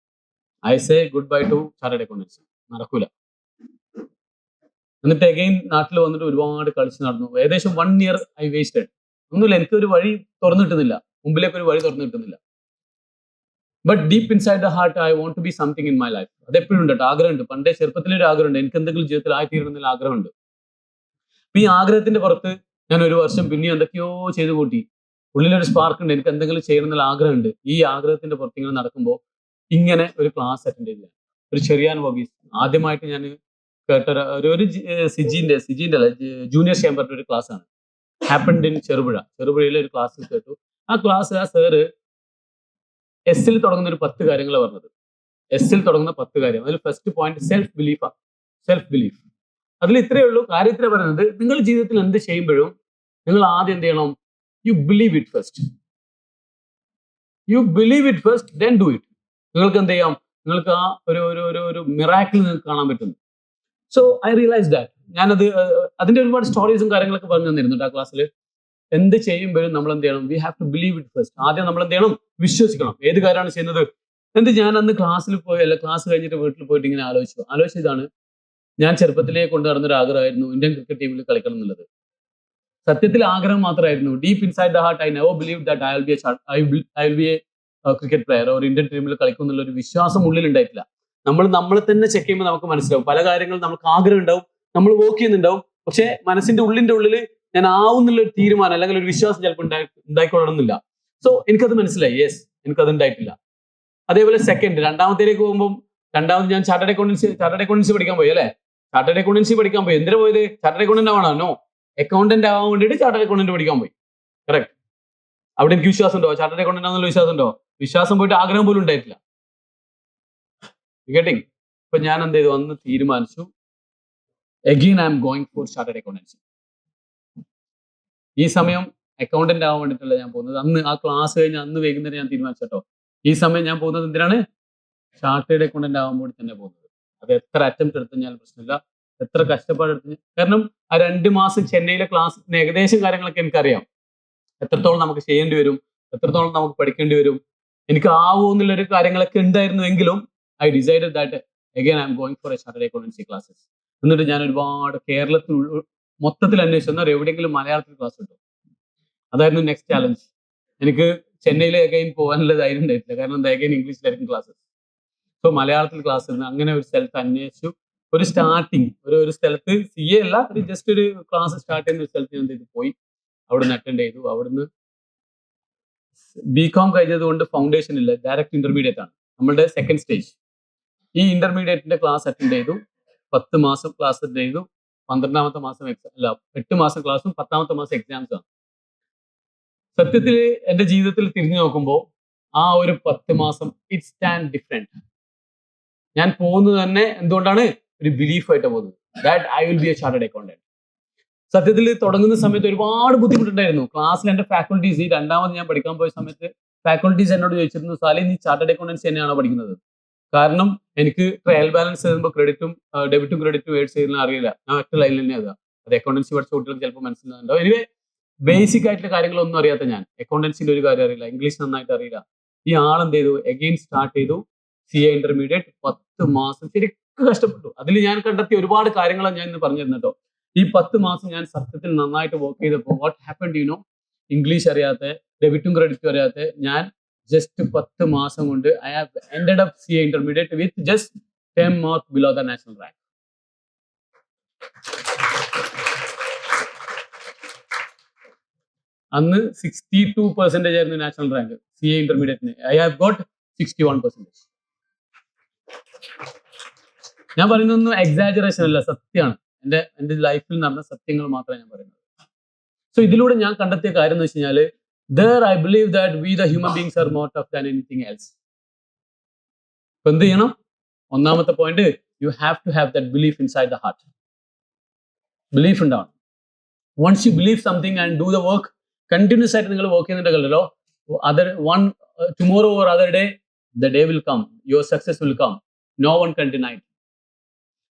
I say good bye to chartered accountancy. നടക്കൂല. എന്നിട്ട് അഗൈൻ നാട്ടിൽ വന്നിട്ട് ഒരുപാട് കളിച്ച് നടന്നു. ഏകദേശം 1 year ഐ വേസ്റ്റഡ്. ഒന്നുമില്ല, എനിക്കൊരു വഴി തുറന്നു കിട്ടുന്നില്ല, മുമ്പിലേക്ക് ഒരു വഴി തുറന്നു കിട്ടുന്നില്ല. But deep inside the heart I want to be something in my life. അതെപ്പോഴും ഉണ്ട് കേട്ടോ, ആഗ്രഹമുണ്ട്. പണ്ടേ ചെറുപ്പത്തിലെ ഒരു ആഗ്രഹമുണ്ട്, എനിക്ക് എന്തെങ്കിലും ജീവിതത്തിൽ ആയിത്തീരുന്നതിൽ ആഗ്രഹമുണ്ട്. അപ്പൊ ഈ ആഗ്രഹത്തിന്റെ പുറത്ത് ഞാൻ 1 വർഷം പിന്നെയും എന്തൊക്കെയോ ചെയ്തു കൂട്ടി. ഉള്ളിലൊരു സ്പാർക്ക് ഉണ്ട്, എനിക്ക് എന്തെങ്കിലും ചെയ്യണമെന്നുള്ള ആഗ്രഹമുണ്ട്. ഈ ആഗ്രഹത്തിന്റെ പുറത്ത് ഇങ്ങനെ നടക്കുമ്പോൾ ഇങ്ങനെ ഒരു ക്ലാസ് അറ്റൻഡ് ചെയ്തു. ഒരു ചെറിയാൻ വോഗീസ് ആദ്യമായിട്ട് ഞാൻ കേട്ട ഒരു സിജിന്റെ അല്ല, ജൂനിയർ ചേംബറിന്റെ ഒരു ക്ലാസ് ആണ്. ഹാപ്പൻഡ് ഇൻ ചെറുപുഴയിലെ ഒരു ക്ലാസ്സിൽ കേട്ടു. ആ ക്ലാസ്, ആ സാറ് എസ്സിൽ തുടങ്ങുന്ന ഒരു 10 കാര്യങ്ങളാണ് പറഞ്ഞത്. എസ്സിൽ തുടങ്ങുന്ന 10 കാര്യം. അതിൽ ഫസ്റ്റ് പോയിന്റ് സെൽഫ് ബിലീഫ്. അതിൽ ഇത്രയേ ഉള്ളൂ കാര്യം. ഇത്ര പറയുന്നത്, നിങ്ങൾ ജീവിതത്തിൽ എന്ത് ചെയ്യുമ്പോഴും നിങ്ങൾ ആദ്യം എന്ത് ചെയ്യണം, you believe it first then do it. നിങ്ങൾക്ക് എന്ത് ചെയ്യാം, നിങ്ങൾക്ക് ആ ഒരു മിറാക്കിൾ നിങ്ങൾക്ക് കാണാൻ പറ്റുന്നു. So I realise that. ഞാനത് അതിന്റെ ഒരുപാട് സ്റ്റോറീസും കാര്യങ്ങളൊക്കെ പറഞ്ഞു തന്നിരുന്നു ആ ക്ലാസ്സിൽ. എന്ത് ചെയ്യുമ്പോഴും നമ്മൾ എന്ത് ചെയ്യണം, we have to believe it first. ആദ്യം നമ്മൾ എന്ത് ചെയ്യണം, വിശ്വസിക്കണം. ഏത് കാര്യമാണ് ചെയ്യുന്നത്. ഞാൻ അന്ന് ക്ലാസ്സിൽ പോയി, അല്ല ക്ലാസ് കഴിഞ്ഞിട്ട് വീട്ടിൽ പോയിട്ട് ഇങ്ങനെ ആലോചിച്ചതാണ്, ഞാൻ ചെറുപ്പത്തിലേ കൊണ്ടു നടന്നൊരു ആഗ്രഹമായിരുന്നു ഇന്ത്യൻ ക്രിക്കറ്റ് ടീമിൽ കളിക്കണം എന്നുള്ളത്. സത്യത്തിൽ ആഗ്രഹം മാത്രമായിരുന്നു. Deep inside the heart I never believe that I will be A cricket player or Indian ടീമിൽ കളിക്കും എന്നുള്ള ഒരു വിശ്വാസം ഉള്ളിൽ ഉണ്ടായിട്ടില്ല. നമ്മളെ തന്നെ ചെക്ക് ചെയ്യുമ്പോൾ നമുക്ക് മനസ്സിലാവും, പല കാര്യങ്ങളും നമുക്ക് ആഗ്രഹം ഉണ്ടാവും, നമ്മൾ വർക്ക് ചെയ്യുന്നുണ്ടാവും, പക്ഷെ മനസ്സിന്റെ ഉള്ളിൽ ഞാൻ ആവുന്നുള്ള ഒരു തീരുമാനം അല്ലെങ്കിൽ ഒരു വിശ്വാസം ചിലപ്പോൾ ഉണ്ടായിക്കൊള്ളണമെന്നില്ല. സോ എനിക്കത് മനസ്സിലായി, യെസ്, എനിക്കത് ഉണ്ടായിട്ടില്ല. അതേപോലെ രണ്ടാമത്തേലേക്ക് പോകുമ്പോൾ, ഞാൻ ചാർട്ടേഡ് അക്കൗണ്ടൻസി പഠിക്കാൻ പോയി അല്ലേ. ചാർട്ടേഡ് അക്കൗണ്ടൻസി പഠിക്കാൻ പോയി. എന്തിനാ പോയത്, ചാർട്ടേഡ് അക്കൗണ്ടന്റ് ആവണോ? നോ, അക്കൗണ്ടന്റ് ആവാൻ വേണ്ടിയിട്ട് ചാർട്ടേഡ് അക്കൗണ്ടന്റ് പഠിക്കാൻ പോയി. കറക്റ്റ്. അവിടെ എനിക്ക് വിശ്വാസം ഉണ്ടോ, ചാർട്ടേഡ് അക്കൗണ്ടന്റ് ആണെന്നുള്ള വിശ്വാസം ഉണ്ടോ? വിശ്വാസം പോയിട്ട് ആഗ്രഹം പോലും ഉണ്ടായിട്ടില്ല. ഗെറ്റിംഗ്. ഇപ്പൊ ഞാൻ എന്ത് ചെയ്തു, അന്ന് തീരുമാനിച്ചു, again I am going four chartered accountancy. ഈ സമയം അക്കൗണ്ടന്റ് ആവാൻ വേണ്ടിയിട്ടല്ല ഞാൻ പോകുന്നത്. അന്ന് ആ ക്ലാസ് കഴിഞ്ഞ് അന്ന് വൈകുന്നേരം ഞാൻ തീരുമാനിച്ചു കേട്ടോ, ഈ സമയം ഞാൻ പോകുന്നത് എന്തിനാണ്, ചാർട്ടേഡ് അക്കൗണ്ടന്റ് ആകുമ്പോൾ തന്നെ പോകുന്നത്. അത് എത്ര അറ്റംപ്റ്റ് എടുത്തു കഴിഞ്ഞാലും പ്രശ്നമില്ല, എത്ര കഷ്ടപ്പാട് എടുത്തു. കാരണം ആ 2 മാസം ചെന്നൈയിലെ ക്ലാസ്സിന് ഏകദേശം കാര്യങ്ങളൊക്കെ എനിക്കറിയാം. എത്രത്തോളം നമുക്ക് ചെയ്യേണ്ടി വരും, എത്രത്തോളം നമുക്ക് പഠിക്കേണ്ടി വരും, എനിക്ക് ആവുമെന്നുള്ളൊരു കാര്യങ്ങളൊക്കെ ഉണ്ടായിരുന്നുവെങ്കിലും I decided that again I am going for a chartered accountancy classes. എന്നിട്ട് ഞാൻ ഒരുപാട് കേരളത്തിൽ മൊത്തത്തിൽ അന്വേഷിച്ചു, എന്നാൽ എവിടെയെങ്കിലും മലയാളത്തിൽ ക്ലാസ് കിട്ടും. അതായിരുന്നു നെക്സ്റ്റ് ചാലഞ്ച്. എനിക്ക് ചെന്നൈയിലെ അഗൈൻ പോകാനുള്ള ധൈര്യം ഉണ്ടായിട്ടില്ല, കാരണം അഗൈൻ ഇംഗ്ലീഷിലായിരിക്കും ക്ലാസ്. സോ മലയാളത്തിൽ ക്ലാസ് ഉണ്ട്. അങ്ങനെ ഒരു സ്ഥലത്ത് അന്വേഷിച്ചു. ഒരു സ്റ്റാർട്ടിങ് ഒരു സ്ഥലത്ത് CA അല്ല, ഒരു ജസ്റ്റ് ഒരു ക്ലാസ് സ്റ്റാർട്ട് ചെയ്യുന്ന ഒരു സ്ഥലത്ത് ഞാൻ എന്ത് ചെയ്തു, പോയി അവിടുന്ന് അറ്റൻഡ് ചെയ്തു. അവിടുന്ന് BCom കഴിഞ്ഞത് കൊണ്ട് ഫൗണ്ടേഷൻ ഇല്ല, ഡയറക്റ്റ് ഇന്റർമീഡിയറ്റ് ആണ് നമ്മുടെ സെക്കൻഡ് സ്റ്റേജ്. ഈ ഇന്റർമീഡിയറ്റിന്റെ ക്ലാസ് അറ്റൻഡ് ചെയ്തു. 10 മാസം ക്ലാസ് അറ്റൻഡ് ചെയ്തു. 12ാമത്തെ മാസം എക്സാം അല്ല, 8 മാസം ക്ലാസ്സും 10ാമത്തെ മാസം എക്സാംസും ആണ്. സത്യത്തിൽ എന്റെ ജീവിതത്തിൽ തിരിഞ്ഞു നോക്കുമ്പോൾ ആ ഒരു 10 മാസം ഇറ്റ് സ്റ്റാൻഡ് ഡിഫറെന്റ്. ഞാൻ പോകുന്നത് തന്നെ എന്തുകൊണ്ടാണ്, ഒരു ബിലീഫായിട്ട് പോകുന്നത്, that I will be a chartered accountant. സത്യത്തിൽ തുടങ്ങുന്ന സമയത്ത് ഒരുപാട് ബുദ്ധിമുട്ടുണ്ടായിരുന്നു. ക്ലാസ്സിൽ എന്റെ ഫാക്കൾട്ടീസ്, രണ്ടാമത് ഞാൻ പഠിക്കാൻ പോയ സമയത്ത് ഫാക്കൾട്ടീസ് എന്നോട് ചോദിച്ചിരുന്നു, സാലി നീ ചാർട്ടേഡ് അക്കൗണ്ടൻസി തന്നെയാണോ പഠിക്കുന്നത്? കാരണം എനിക്ക് ട്രയൽ ബാലൻസ് എഴുതുമ്പോൾ ഡെബിറ്റും ക്രെഡിറ്റും ഏഡ് ചെയ്യുന്ന അറിയില്ല. ഞാൻ ഒറ്റ ലൈനിൽ തന്നെ എഴുതാം. അത് അക്കൗണ്ടൻസി പഠിച്ച കുട്ടികൾക്ക് ചിലപ്പോൾ മനസ്സിലാകുന്നുണ്ടോ. എനിവേ ബേസിക് ആയിട്ടുള്ള കാര്യങ്ങളൊന്നും അറിയാത്ത ഞാൻ, അക്കൗണ്ടൻസിന്റെ ഒരു കാര്യം അറിയില്ല, ഇംഗ്ലീഷ് നന്നായിട്ട് അറിയില്ല. ഈ ആളെന്ത് ചെയ്തു, അഗെയിൻ സ്റ്റാർട്ട് ചെയ്തു CA ഇന്റർമീഡിയറ്റ്. 10 മാസം ശരിക്കും കഷ്ടപ്പെട്ടു. അതിൽ ഞാൻ കണ്ടെത്തിയ ഒരുപാട് കാര്യങ്ങളാണ് ഞാൻ ഇന്ന് പറഞ്ഞു തരുന്നത്. ഈ 10 മാസം ഞാൻ സത്യത്തിൽ നന്നായിട്ട് വർക്ക് ചെയ്തപ്പോൾ what happened you know, English അറിയാത്ത, ഡെബിറ്റും ക്രെഡിറ്റും അറിയാത്ത ഞാൻ ജസ്റ്റ് 10 മാസം കൊണ്ട് I have ended up CA intermediate with just 10 mark below the national rank. അന്ന് 62% ആയിരുന്നു നാഷണൽ റാങ്ക് CA ഇന്റർമീഡിയറ്റിന്. I have got 61%. ഞാൻ പറയുന്നൊന്നും എക്സാജറേഷൻ അല്ല, സത്യമാണ്. എന്റെ ലൈഫിൽ നടന്ന സത്യങ്ങൾ മാത്രമേ ഞാൻ പറയുന്നത്. സോ ഇതിലൂടെ ഞാൻ കണ്ടെത്തിയ കാര്യം എന്ന് വെച്ച് കഴിഞ്ഞാല്, there I believe that we the human beings are more tough than anything else. ഇപ്പൊ എന്ത് ചെയ്യണം? ഒന്നാമത്തെ point, you have to have that belief inside the heart. Belief ഉണ്ടാവണം. once you believe something and do the work, continuous ആയിട്ട് നിങ്ങൾ work ചെയ്യുന്നുണ്ടല്ലോ, tomorrow or other day the day will come, your success will come, no one can deny it.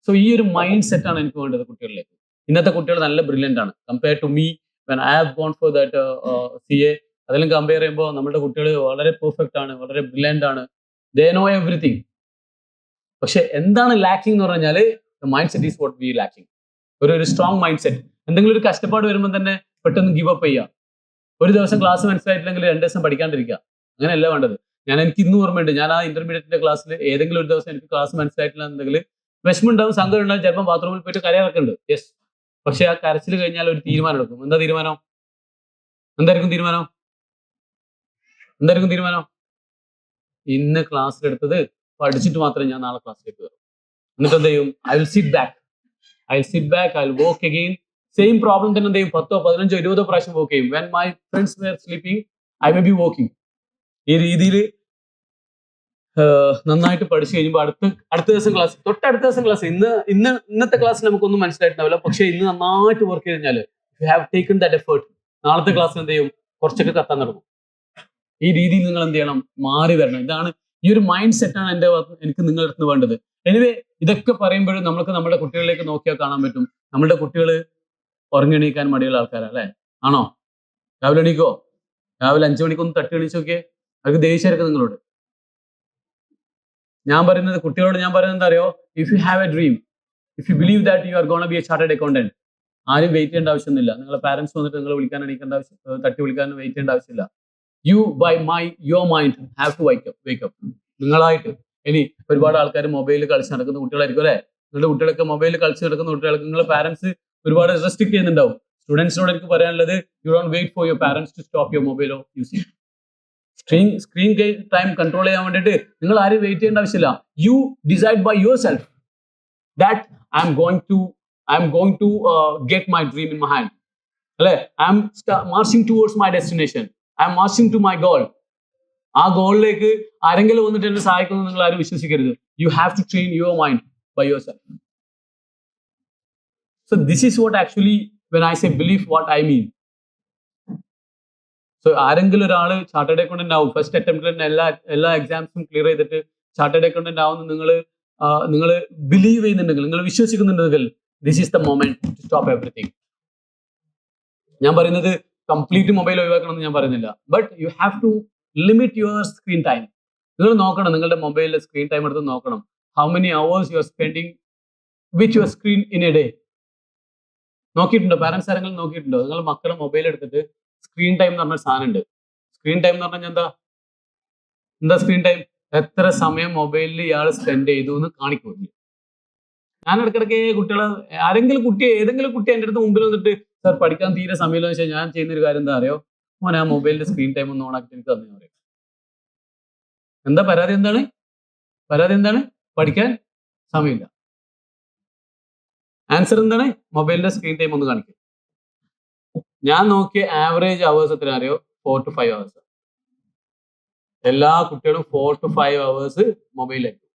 So ഈ ഒരു mind set ആണ് എനിക്ക് വേണ്ടത് കുട്ടികളിലേക്ക്. ഇന്നത്തെ കുട്ടികൾ നല്ല ബ്രില്യൻ്റ് ആണ് compare to me when I have gone for that CA. അതെല്ലാം കമ്പയർ ചെയ്യുമ്പോൾ നമ്മുടെ കുട്ടികൾ വളരെ പെർഫെക്റ്റ് ആണ്, വളരെ ബ്രില്യൻ്റ് ആണ്, ദേ നോ എവറിത്തിങ്. പക്ഷെ എന്താണ് ലാക്കിംഗ് എന്ന് പറഞ്ഞാൽ, mind set is what we lacking. ഒരു സ്ട്രോങ് മൈൻഡ് സെറ്റ്. എന്തെങ്കിലും ഒരു കഷ്ടപ്പാട് വരുമ്പോൾ തന്നെ പെട്ടെന്ന് ഗിവ് അപ്പ് ചെയ്യുക. ഒരു ദിവസം ക്ലാസ് മനസ്സിലായിട്ടില്ലെങ്കിൽ 2 ദിവസം പഠിക്കാണ്ടിരിക്കുക. അങ്ങനെയല്ല വേണ്ടത്. എനിക്ക് ഇന്നും ഓർമ്മയുണ്ട്, ഞാൻ ആ ഇന്റർമീഡിയറ്റിന്റെ ക്ലാസ്സിൽ ഏതെങ്കിലും ഒരു ദിവസം എനിക്ക് ക്ലാസ് മനസ്സിലായിട്ടില്ല എന്നുണ്ടെങ്കിൽ വിഷമം ഉണ്ടാവും, സങ്കടം ഉണ്ടാവും, ചിലപ്പോൾ ബാത്റൂമിൽ പോയിട്ട് കരയാറൊക്കെയുണ്ട്. യെസ്. പക്ഷെ ആ കരച്ചിൽ കഴിഞ്ഞാൽ ഒരു തീരുമാനം എടുക്കും. എന്താ തീരുമാനം? എന്തായിരിക്കും തീരുമാനം? ഇന്ന് ക്ലാസ്സിലെടുത്തത് പഠിച്ചിട്ട് മാത്രമേ ഞാൻ നാളെ ക്ലാസ്സിലേക്ക് കയറും. എന്നിട്ട് എന്ത് ചെയ്യും? I will sit back, I will work again. Same problem തന്നെ എന്ത് ചെയ്യും? 10, 15, 20 പ്രാവശ്യം വർക്ക് ചെയ്യും. When my friends were sleeping I may be working. ഈ രീതിയിൽ നന്നായിട്ട് പഠിച്ചു കഴിയുമ്പോൾ അടുത്ത ദിവസം ക്ലാസ്, തൊട്ടടുത്ത ദിവസം ക്ലാസ്, ഇന്നത്തെ ക്ലാസ് നമുക്കൊന്നും മനസ്സിലായിട്ടുണ്ടാവില്ല. പക്ഷെ ഇന്ന് നന്നായിട്ട് വർക്ക് ചെയ്ത് കഴിഞ്ഞാൽ you have taken that effort, നാളത്തെ ക്ലാസ്സിൽ എന്ത് ചെയ്യും? കുറച്ചൊക്കെ കത്താൻ തുടങ്ങും. ഈ രീതിയിൽ നിങ്ങൾ എന്ത് ചെയ്യണം? മാറി വരണം. ഇതാണ്, ഈ ഒരു മൈൻഡ് സെറ്റാണ് എനിക്ക് നിങ്ങളുടെ അടുത്ത് വേണ്ടത്. എനിവേ ഇതൊക്കെ പറയുമ്പോഴും നമുക്ക് നമ്മുടെ കുട്ടികളിലേക്ക് നോക്കിയാൽ കാണാൻ പറ്റും, നമ്മുടെ കുട്ടികൾ ഉറങ്ങിണീക്കാൻ മടിയുള്ള ആൾക്കാരാണ് അല്ലേ? ആണോ? രാവിലെ എണീക്കോ? രാവിലെ 5 മണിക്കൊന്ന് തട്ടി എണീച്ച് നോക്കിയേ. അവർക്ക് ദേഷ്യമായിരിക്കും നിങ്ങളോട്. കുട്ടികളോട് ഞാൻ പറയുന്നത് എന്താ അറിയോ? If you have A dream, if you believe that you are gonna be a chartered accountant, ആരും വെയിറ്റ് ചെയ്യേണ്ട ആവശ്യമൊന്നുമില്ല. നിങ്ങളുടെ പാരന്റ്സ് വന്നിട്ട് നിങ്ങൾ വിളിക്കാൻ എണീക്കേണ്ട ആവശ്യം, തട്ടി വിളിക്കാനും വെയിറ്റ് ചെയ്യേണ്ട ആവശ്യമില്ല. Your mind have to wake up. നിങ്ങളായിട്ട്. ഇനി ഒരുപാട് ആൾക്കാർ മൊബൈലിൽ കളിച്ച് നടക്കുന്ന കുട്ടികളായിരിക്കും അല്ലെ? നിങ്ങളുടെ കുട്ടികളൊക്കെ മൊബൈലിൽ കളിച്ച് നടക്കുന്ന കുട്ടികൾക്ക് നിങ്ങളുടെ പാരന്റ്സ് ഒരുപാട് റെസ്ട്രിക്ട് ചെയ്യുന്നുണ്ടാവും. സ്റ്റുഡൻസിനോട് എനിക്ക് പറയാനുള്ളത്, you don't wait for your parents to stop your mobile off using. Screen time control ചെയ്യാൻ വേണ്ടിയിട്ട് നിങ്ങൾ ആരും വെയിറ്റ് ചെയ്യേണ്ട ആവശ്യമില്ല. You decide by yourself that I am going to get my dream in my hand അല്ലെ? I am marching towards my destination, I am marching to my goal. ആ ഗോളിലേക്ക് ആരെങ്കിലും വന്നിട്ട് എന്നെ സഹായിക്കുന്നു നിങ്ങൾ ആരും വിശ്വസിക്കരുത്. You have to train your mind by yourself. So this is what actually when I say believe what I mean. So ആരെങ്കിലും ഒരാൾ ചാർട്ടേഡ് അക്കൗണ്ടന്റ് ആവും, ഫസ്റ്റ് അറ്റംപ്റ്റിൽ തന്നെ എല്ലാ എക്സാംസും ക്ലിയർ ചെയ്തിട്ട് ചാർട്ടേഡ് അക്കൗണ്ടന്റ് ആവുന്ന നിങ്ങൾ ബിലീവ് ചെയ്യുന്നുണ്ടെങ്കിൽ, നിങ്ങൾ വിശ്വസിക്കുന്നുണ്ടെങ്കിൽ, this is the moment to stop everything. ഞാൻ പറയുന്നത് കംപ്ലീറ്റ് മൊബൈൽ ഒഴിവാക്കണമെന്ന് ഞാൻ പറയുന്നില്ല, but you have to limit your screen time. നിങ്ങൾ നോക്കണം, നിങ്ങളുടെ മൊബൈലിലെ സ്ക്രീൻ ടൈം എടുത്ത് നോക്കണം. How many hours you are spending with your screen in a day. നോക്കിയിട്ടുണ്ടോ? പാരന്റ്സ് ആരെങ്കിലും നോക്കിയിട്ടുണ്ടോ? നിങ്ങൾ മക്കളെ മൊബൈൽ എടുത്തിട്ട് സ്ക്രീൻ ടൈം എന്ന് പറഞ്ഞ സാധനം ഉണ്ട്. സ്ക്രീൻ ടൈം എന്ന് പറഞ്ഞാൽ എന്താ സ്ക്രീൻ ടൈം? എത്ര സമയം മൊബൈലിൽ ഇയാൾ സ്പെൻഡ് ചെയ്തു എന്ന് കാണിക്കുന്നു. ഞാൻ ഇടയ്ക്കിടയ്ക്ക് കുട്ടികളെ ഏതെങ്കിലും കുട്ടി എൻ്റെ അടുത്ത് മുമ്പിൽ വന്നിട്ട് സാർ പഠിക്കാൻ തീരെ സമയമില്ല എന്ന് വെച്ചാൽ ഞാൻ ചെയ്യുന്ന ഒരു കാര്യം എന്താ അറിയോ, മോനെ ആ മൊബൈലിന്റെ സ്ക്രീൻ ടൈം ഒന്ന് ഓണാക്കി എനിക്ക് തന്നെ പറയും. എന്താ പരാതി എന്താണ്? പഠിക്കാൻ സമയമില്ല. ആൻസർ എന്താണ്? മൊബൈലിന്റെ സ്ക്രീൻ ടൈം ഒന്ന് കാണിക്കും. ഞാൻ നോക്കിയ ആവറേജ് അവേഴ്സ് എത്ര അറിയോ? 4 to 5 hours. എല്ലാ കുട്ടികളും 4 to 5 hours മൊബൈലിലായിരിക്കും.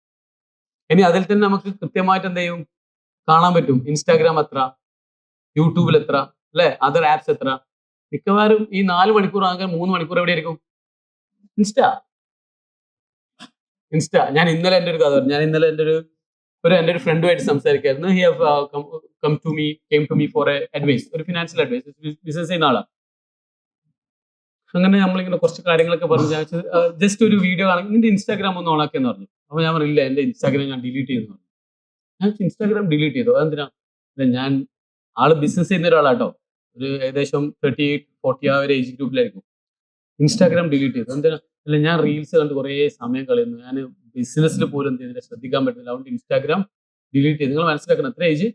ഇനി അതിൽ തന്നെ നമുക്ക് കൃത്യമായിട്ട് എന്ത് ചെയ്യും കാണാൻ പറ്റും. ഇൻസ്റ്റാഗ്രാം എത്ര, യൂട്യൂബിൽ എത്ര, അല്ലെ, അതർ ആപ്സ് എത്ര. മിക്കവാറും ഈ 4 മണിക്കൂർ ആകാൻ 3 മണിക്കൂർ എവിടെയായിരിക്കും? ഇൻസ്റ്റ. ഞാൻ ഇന്നലെ എൻ്റെ ഒരു കഥ പറഞ്ഞു. ഞാൻ ഇന്നലെ എൻ്റെ ഒരു ഫ്രണ്ടുമായിട്ട് സംസാരിക്കായിരുന്നു. He have came to me for a advice, ഒരു ഫിനാൻഷ്യൽ അഡ്വൈസ്, ബിസിനസ് ചെയ്യുന്ന ആളാണ്. അങ്ങനെ നമ്മളിങ്ങനെ കുറച്ച് കാര്യങ്ങളൊക്കെ പറഞ്ഞു. ജസ്റ്റ് ഒരു വീഡിയോ ആണെങ്കിൽ നിന്റെ ഇൻസ്റ്റാഗ്രാം ഒന്ന് ഓണാക്കിയെന്ന് പറഞ്ഞു. അപ്പൊ ഞാൻ പറഞ്ഞില്ല, എന്റെ ഇൻസ്റ്റാഗ്രാം ഞാൻ ഡിലീറ്റ് ചെയ്തു പറഞ്ഞു. ഞാൻ ഇൻസ്റ്റാഗ്രാം ഡിലീറ്റ് ചെയ്തു. അതെന്തിനാ? ഞാൻ ആള് ബിസിനസ് ചെയ്യുന്ന ഒരാളാട്ടോ, ഒരു ഏകദേശം 38-40 ആ ഒരു ഏജ് ഗ്രൂപ്പിലായിരിക്കും. ഇൻസ്റ്റാഗ്രാം ഡിലീറ്റ് ചെയ്തു. എന്തിനാ? അല്ല, ഞാൻ റീൽസ് കണ്ട് കുറേ സമയം കളയുന്നു, ഞാൻ ബിസിനസ്സിൽ പോലും എന്ത് ചെയ്യുന്നില്ല, ശ്രദ്ധിക്കാൻ പറ്റുന്നില്ല, അതുകൊണ്ട് ഇൻസ്റ്റാഗ്രാം ഡിലീറ്റ് ചെയ്തു. നിങ്ങൾ മനസ്സിലാക്കണം, എത്ര ഏജ്?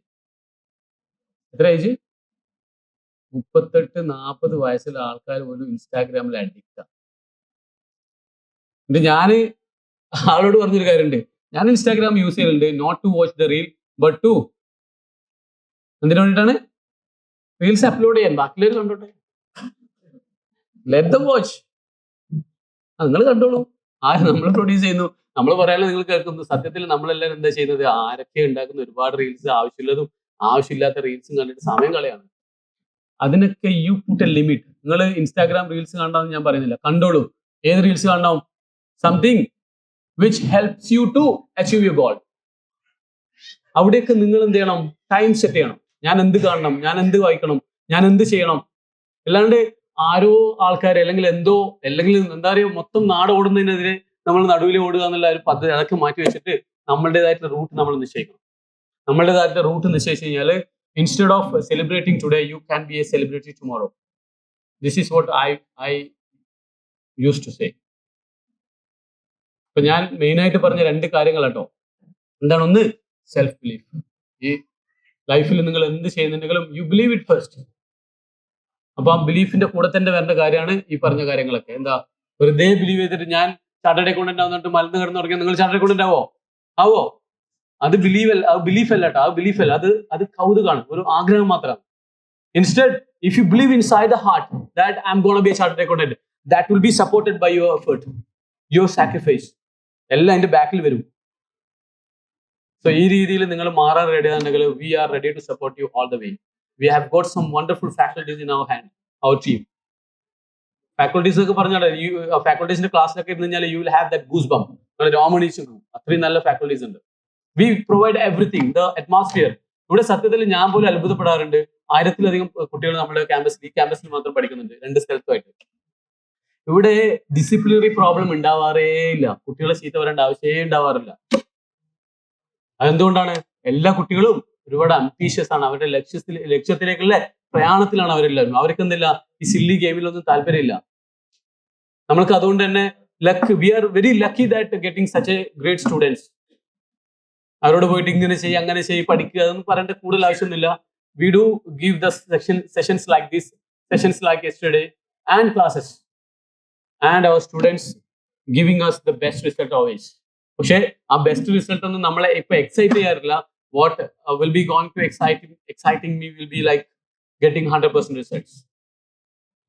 38-40 വയസ്സുള്ള ആൾക്കാർ പോലും ഇൻസ്റ്റാഗ്രാമിൽ അഡിക്റ്റാണ്. എന്നിട്ട് ഞാൻ ആളോട് പറഞ്ഞൊരു കാര്യമുണ്ട്, ഞാൻ ഇൻസ്റ്റാഗ്രാം യൂസ് ചെയ്യുന്നുണ്ട് not to watch the reel but to, എന്തിനു വേണ്ടിയിട്ടാണ്? റീൽസ് അപ്ലോഡ് ചെയ്യാൻ, ബാക്കിയുള്ളവർ കണ്ടോട്ടെ, ലെറ്റ് ദം വാച്ച്. നിങ്ങൾ കണ്ടോളൂ. നമ്മൾ പ്രൊഡ്യൂസ് ചെയ്യുന്നു, നമ്മൾ പറയാനുള്ള നിങ്ങൾ കേൾക്കുന്നു. സത്യത്തിൽ നമ്മളെല്ലാവരും എന്താ ചെയ്യുന്നത്? ആരൊക്കെ ഉണ്ടാക്കുന്ന ഒരുപാട് റീൽസ്, ആവശ്യമുള്ളതും ആവശ്യമില്ലാത്ത റീൽസും കണ്ടിട്ട് സമയം കളയാണ്. അതിനൊക്കെ യു പുട്ട് എ ലിമിറ്റ്. നിങ്ങൾ ഇൻസ്റ്റാഗ്രാം റീൽസ് കാണണമെന്ന് ഞാൻ പറയുന്നില്ല, കണ്ടോളൂ. ഏത് റീൽസ് കാണണം? Something which helps you to achieve your goal. അവിടെയൊക്കെ നിങ്ങൾ എന്ത് ചെയ്യണം? ടൈം സെറ്റ് ചെയ്യണം. ഞാൻ എന്ത് കാണണം, ഞാൻ എന്ത് വായിക്കണം, ഞാൻ എന്ത് ചെയ്യണം. അല്ലാണ്ട് ആരോ ആൾക്കാർ അല്ലെങ്കിൽ എന്താ പറയുക, മൊത്തം നാട് ഓടുന്നതിനെതിരെ നമ്മൾ നടുവിൽ ഓടുക എന്നുള്ള ഒരു പദ്ധതി അതൊക്കെ മാറ്റി വെച്ചിട്ട് നമ്മളുടേതായിട്ടുള്ള റൂട്ട് നമ്മൾ നിശ്ചയിക്കണം. നമ്മളുടേതായിട്ടുള്ള റൂട്ട് നിശ്ചയിച്ചു കഴിഞ്ഞാൽ instead of celebrating today you can be a celebrity tomorrow. This is what I use to say. അപ്പൊ ഞാൻ മെയിനായിട്ട് പറഞ്ഞ 2 കാര്യങ്ങൾ കേട്ടോ. എന്താണ്? ഒന്ന്, സെൽഫ് ബിലീഫ്. ഈ ലൈഫിൽ നിങ്ങൾ എന്ത് ചെയ്യുന്നുണ്ടെങ്കിലും യു ബിലീവ് ഇറ്റ് ഫസ്റ്റ്. അപ്പൊ ആ ബിലീഫിന്റെ കൂടെ തന്നെ വരേണ്ട കാര്യമാണ് ഈ പറഞ്ഞ കാര്യങ്ങളൊക്കെ. എന്താ, വെറുതെ ബിലീവ് ചെയ്തിട്ട് ഞാൻ ചാർട്ടേഡ് അക്കൗണ്ടന്റ് ആവുന്നിട്ട് മലന്ന് കിടന്നു തുടങ്ങിയാൽ നിങ്ങൾ ചാർട്ടേഡ് അക്കൗണ്ടന്റ് ആവോ? അത് ബിലീഫ് അല്ല കേട്ടോ. ആ ബിലീഫ് അല്ല, അത് കൗതുകമാണ്, ഒരു ആഗ്രഹം മാത്രമാണ്. Instead if you believe inside the heart that I am gonna be a chartered accountant, that will be supported by your effort, your sacrifice, എല്ലാം അതിന്റെ ബാക്കിൽ വരും. സോ ഈ രീതിയിൽ നിങ്ങൾ മാറാൻ റെഡി ആണെങ്കിൽ we are ready to support you all the way. We have got some wonderful faculties in our team. Faculties ഒക്കെ പറഞ്ഞാൽ ഫാക്കൾട്ടീസിന്റെ ക്ലാസ്സിലൊക്കെ ഇരുന്ന് കഴിഞ്ഞാൽ you will have that goose bump. നിങ്ങൾ രോമണീച്ചു പോകും, അത്രയും നല്ല ഫാക്കൾട്ടീസ് ഉണ്ട്. We provide everything, the atmosphere. ഇവിടെ സത്യത്തിൽ ഞാൻ പോലും അത്ഭുതപ്പെടാറുണ്ട്. 1000-ലധികം കുട്ടികൾ നമ്മുടെ ഈ ക്യാമ്പസിൽ മാത്രം പഠിക്കുന്നുണ്ട്, 2 സ്ഥലത്തുമായിട്ട്. ഇവിടെ ഡിസിപ്ലിനറി പ്രോബ്ലം ഉണ്ടാവാറേ ഇല്ല, കുട്ടികളെ ചീത്ത വരേണ്ട ആവശ്യമേ ഉണ്ടാവാറില്ല. അതെന്തുകൊണ്ടാണ്? എല്ലാ കുട്ടികളും ഒരുപാട് അംബീഷ്യസ് ആണ്, അവരുടെ ലക്ഷ്യത്തിലേക്കുള്ള പ്രയാണത്തിലാണ് അവരെല്ലാവരും. അവർക്ക് എന്തില്ല, ഈ സില്ലി ഗെയിമിലൊന്നും താല്പര്യമില്ല. നമ്മൾക്ക് അതുകൊണ്ട് തന്നെ we are very lucky that getting such a great students. അവരോട് പോയിട്ട് ഇങ്ങനെ ചെയ്യും, അങ്ങനെ ചെയ്യും, പഠിക്കുക, അതൊന്നും പറയേണ്ട കൂടുതൽ ആവശ്യമൊന്നുമില്ല. We do give the sessions like this, sessions like yesterday and classes, and our students giving us the best result always. പക്ഷേ ആ ബെസ്റ്റ് റിസൾട്ട് ഒന്നും നമ്മളെ ഇപ്പൊ എക്സൈറ്റ് ചെയ്യാറില്ല. What will be going to exciting me will be like getting 100% results.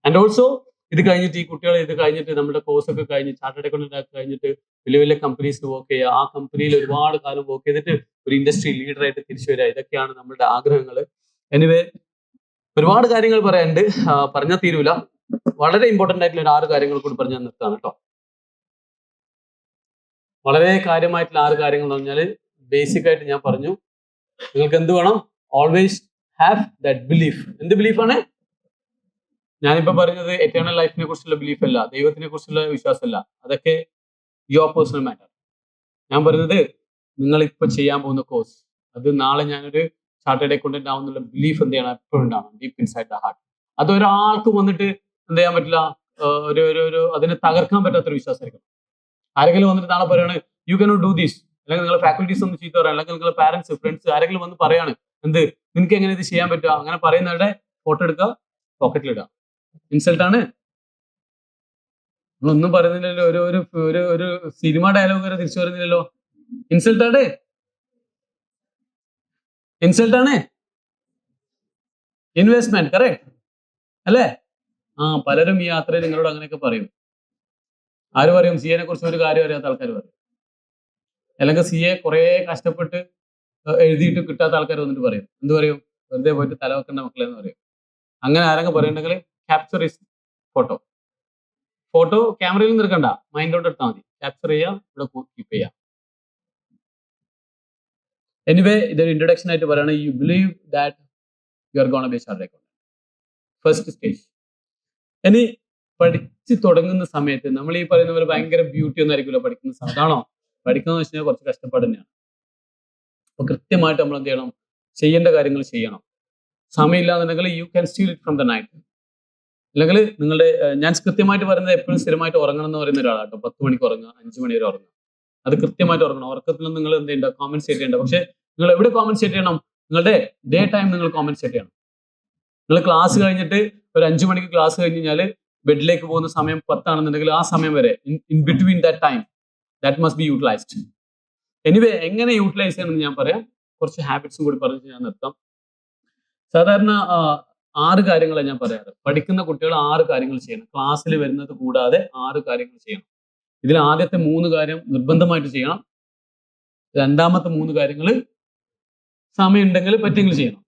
And also ഇത് കഴിഞ്ഞിട്ട് ഈ കുട്ടികൾ ഇത് കഴിഞ്ഞിട്ട് നമ്മുടെ കോഴ്സ് ഒക്കെ കഴിഞ്ഞ് ചാർട്ടേഡ് അക്കൗണ്ടന്റ് കഴിഞ്ഞിട്ട് വലിയ വലിയ കമ്പനീസിൽ വർക്ക് ചെയ്യുക, ആ കമ്പനിയിൽ ഒരുപാട് കാലം വർക്ക് ചെയ്തിട്ട് ഒരു ഇൻഡസ്ട്രി ലീഡറായിട്ട് തിരിച്ചു വരിക, ഇതൊക്കെയാണ് നമ്മുടെ ആഗ്രഹങ്ങൾ. എനിവേ ഒരുപാട് കാര്യങ്ങൾ പറയാനുണ്ട്, പറഞ്ഞാൽ തീരൂല. വളരെ ഇമ്പോർട്ടന്റ് ആയിട്ടുള്ള ഒരു 6 കാര്യങ്ങൾ കൂടി പറഞ്ഞാൽ നിർത്താം കേട്ടോ. വളരെ കാര്യമായിട്ടുള്ള 6 കാര്യങ്ങൾ എന്ന് പറഞ്ഞാൽ ബേസിക് ആയിട്ട് ഞാൻ പറഞ്ഞു, നിങ്ങൾക്ക് എന്ത് വേണം? Always have that belief. എന്ത് ബിലീഫാണ്? ഞാനിപ്പോ പറഞ്ഞത് എറ്റേണൽ ലൈഫിനെ കുറിച്ചുള്ള ബിലീഫ് അല്ല, ദൈവത്തിനെ കുറിച്ചുള്ള വിശ്വാസമല്ല, അതൊക്കെ യുവർ പേഴ്സണൽ മാറ്റർ. ഞാൻ പറയുന്നത് നിങ്ങൾ ഇപ്പൊ ചെയ്യാൻ പോകുന്ന കോഴ്സ്, അത് നാളെ ഞാനൊരു ചാർട്ടേഡ് അക്കൗണ്ടന്റ് ആവുന്നുള്ള ബിലീഫ് എന്ത് ചെയ്യണം? എപ്പോഴും ഉണ്ടാവണം, ഡീപ്പ് ഇൻസൈഡ് ദ ഹാർട്ട്. അത് ഒരാൾക്കും വന്നിട്ട് എന്ത് ചെയ്യാൻ പറ്റില്ല, അതിനെ തകർക്കാൻ പറ്റാത്തൊരു വിശ്വാസമായിരിക്കണം. ആരെങ്കിലും വന്നിട്ട് നാളെ പറയാണ് യു കനോട്ട് ഡു ദിസ്, അല്ലെങ്കിൽ നിങ്ങളുടെ ഫാക്കൽറ്റീസ് ഒന്ന് ചീത്ത പറയാം, അല്ലെങ്കിൽ നിങ്ങളുടെ പാരന്റ്സ് ഫ്രണ്ട്സ് ആരെങ്കിലും വന്ന് പറയാണ് എന്ത് നിനക്ക് എങ്ങനെ ഇത് ചെയ്യാൻ പറ്റുക, അങ്ങനെ പറയുന്നവരുടെ ഫോട്ടോ എടുക്കുക, പോക്കറ്റിലിടുക. ഇൻസൾട്ടാണ്. നമ്മളൊന്നും പറയുന്നില്ലല്ലോ. ഒരു ഒരു ഒരു ഒരു സിനിമ ഡയലോഗ് വരെ തിരിച്ചു പറയുന്നില്ലല്ലോ. ഇൻസൾട്ടാണ്, ഇൻസൾട്ടാണ്. ഇൻവെസ്റ്റ്മെന്റ്, കറക്റ്റ് അല്ലേ? പലരും ഈ യാത്രയിൽ നിങ്ങളോട് അങ്ങനെയൊക്കെ പറയും. ആര് പറയും? സി എനെ കുറിച്ച് ഒരു കാര്യം അറിയാത്ത ആൾക്കാർ പറയും. അല്ലെങ്കിൽ സി എ കുറെ കഷ്ടപ്പെട്ട് എഴുതിയിട്ട് കിട്ടാത്ത ആൾക്കാർ വന്നിട്ട് പറയും. എന്ത് പറയും? വെറുതെ പോയിട്ട് തല വെക്കേണ്ട മക്കളെ എന്ന് പറയും. അങ്ങനെ ആരെങ്കിലും പറയുന്നുണ്ടെങ്കിൽ ക്യാപ്ചർ ഇസ് ഫോട്ടോ. ഫോട്ടോ ക്യാമറയിൽ നിന്ന് എടുക്കണ്ട, മൈൻഡിലോട്ട് എടുത്താൽ മതി. ക്യാപ്ചർ ചെയ്യാം, ഇവിടെ കീപ്പ് ചെയ്യാം. എനിവേ, ഇതൊരു ഇൻട്രൊഡക്ഷൻ ആയിട്ട് പറയുകയാണ്. You believe that you are gonna B chartered accountant. First stage. ഇനി പഠിച്ചു തുടങ്ങുന്ന സമയത്ത് നമ്മൾ ഈ പറയുന്ന പോലെ ഭയങ്കര ബ്യൂട്ടി ഒന്നും ആയിരിക്കില്ല പഠിക്കുന്ന സമയത്ത്. ആണോ? പഠിക്കുന്നത് വെച്ച് കഴിഞ്ഞാൽ കുറച്ച് കഷ്ടപ്പാട് തന്നെയാണ്. അപ്പൊ കൃത്യമായിട്ട് നമ്മൾ എന്ത് ചെയ്യണം? ചെയ്യേണ്ട കാര്യങ്ങൾ ചെയ്യണം. സമയമില്ല എന്നുണ്ടെങ്കിൽ you can steel it from the night. അല്ലെങ്കിൽ നിങ്ങളുടെ ഞാൻ കൃത്യമായിട്ട് പറയുന്നത് എപ്പോഴും സ്ഥിരമായിട്ട് ഉറങ്ങണം എന്ന് പറയുന്ന ഒരാളാട്ടോ. 10 മണിക്ക് ഉറങ്ങുക, 5 മണി വരെ ഉറങ്ങുക. അത് കൃത്യമായിട്ട് ഉറങ്ങണം. ഉറക്കത്തിൽ നിങ്ങൾ എന്ത് ചെയ്യേണ്ട? കോമ്പൻസേറ്റ് ചെയ്യേണ്ട. പക്ഷെ നിങ്ങൾ എവിടെ കോമ്പൻസേറ്റ് ചെയ്യണം? നിങ്ങളുടെ ഡേ ടൈം നിങ്ങൾ കോമ്പൻസേറ്റ് ചെയ്യണം. നിങ്ങൾ ക്ലാസ് കഴിഞ്ഞിട്ട് ഒരു 5 മണിക്ക് ക്ലാസ് കഴിഞ്ഞ് കഴിഞ്ഞാൽ ബെഡിലേക്ക് പോകുന്ന സമയം 10 ആണെന്നുണ്ടെങ്കിൽ ആ സമയം വരെ in between that time that must be utilised. Anyway, എങ്ങനെ യൂട്ടിലൈസ് ചെയ്യണമെന്ന് ഞാൻ പറയാം. കുറച്ച് ഹാബിറ്റ്സും കൂടി പറഞ്ഞ് ഞാൻ നിർത്താം. സാധാരണ 6 കാര്യങ്ങളാണ് ഞാൻ പറയാറ്. പഠിക്കുന്ന കുട്ടികൾ 6 കാര്യങ്ങൾ ചെയ്യണം. ക്ലാസ്സിൽ വരുന്നത് കൂടാതെ 6 കാര്യങ്ങൾ ചെയ്യണം. ഇതിൽ ആദ്യത്തെ 3 കാര്യം നിർബന്ധമായിട്ട് ചെയ്യണം. രണ്ടാമത്തെ 3 കാര്യങ്ങൾ സമയം ഉണ്ടെങ്കിൽ പറ്റെങ്കിൽ ചെയ്യണം.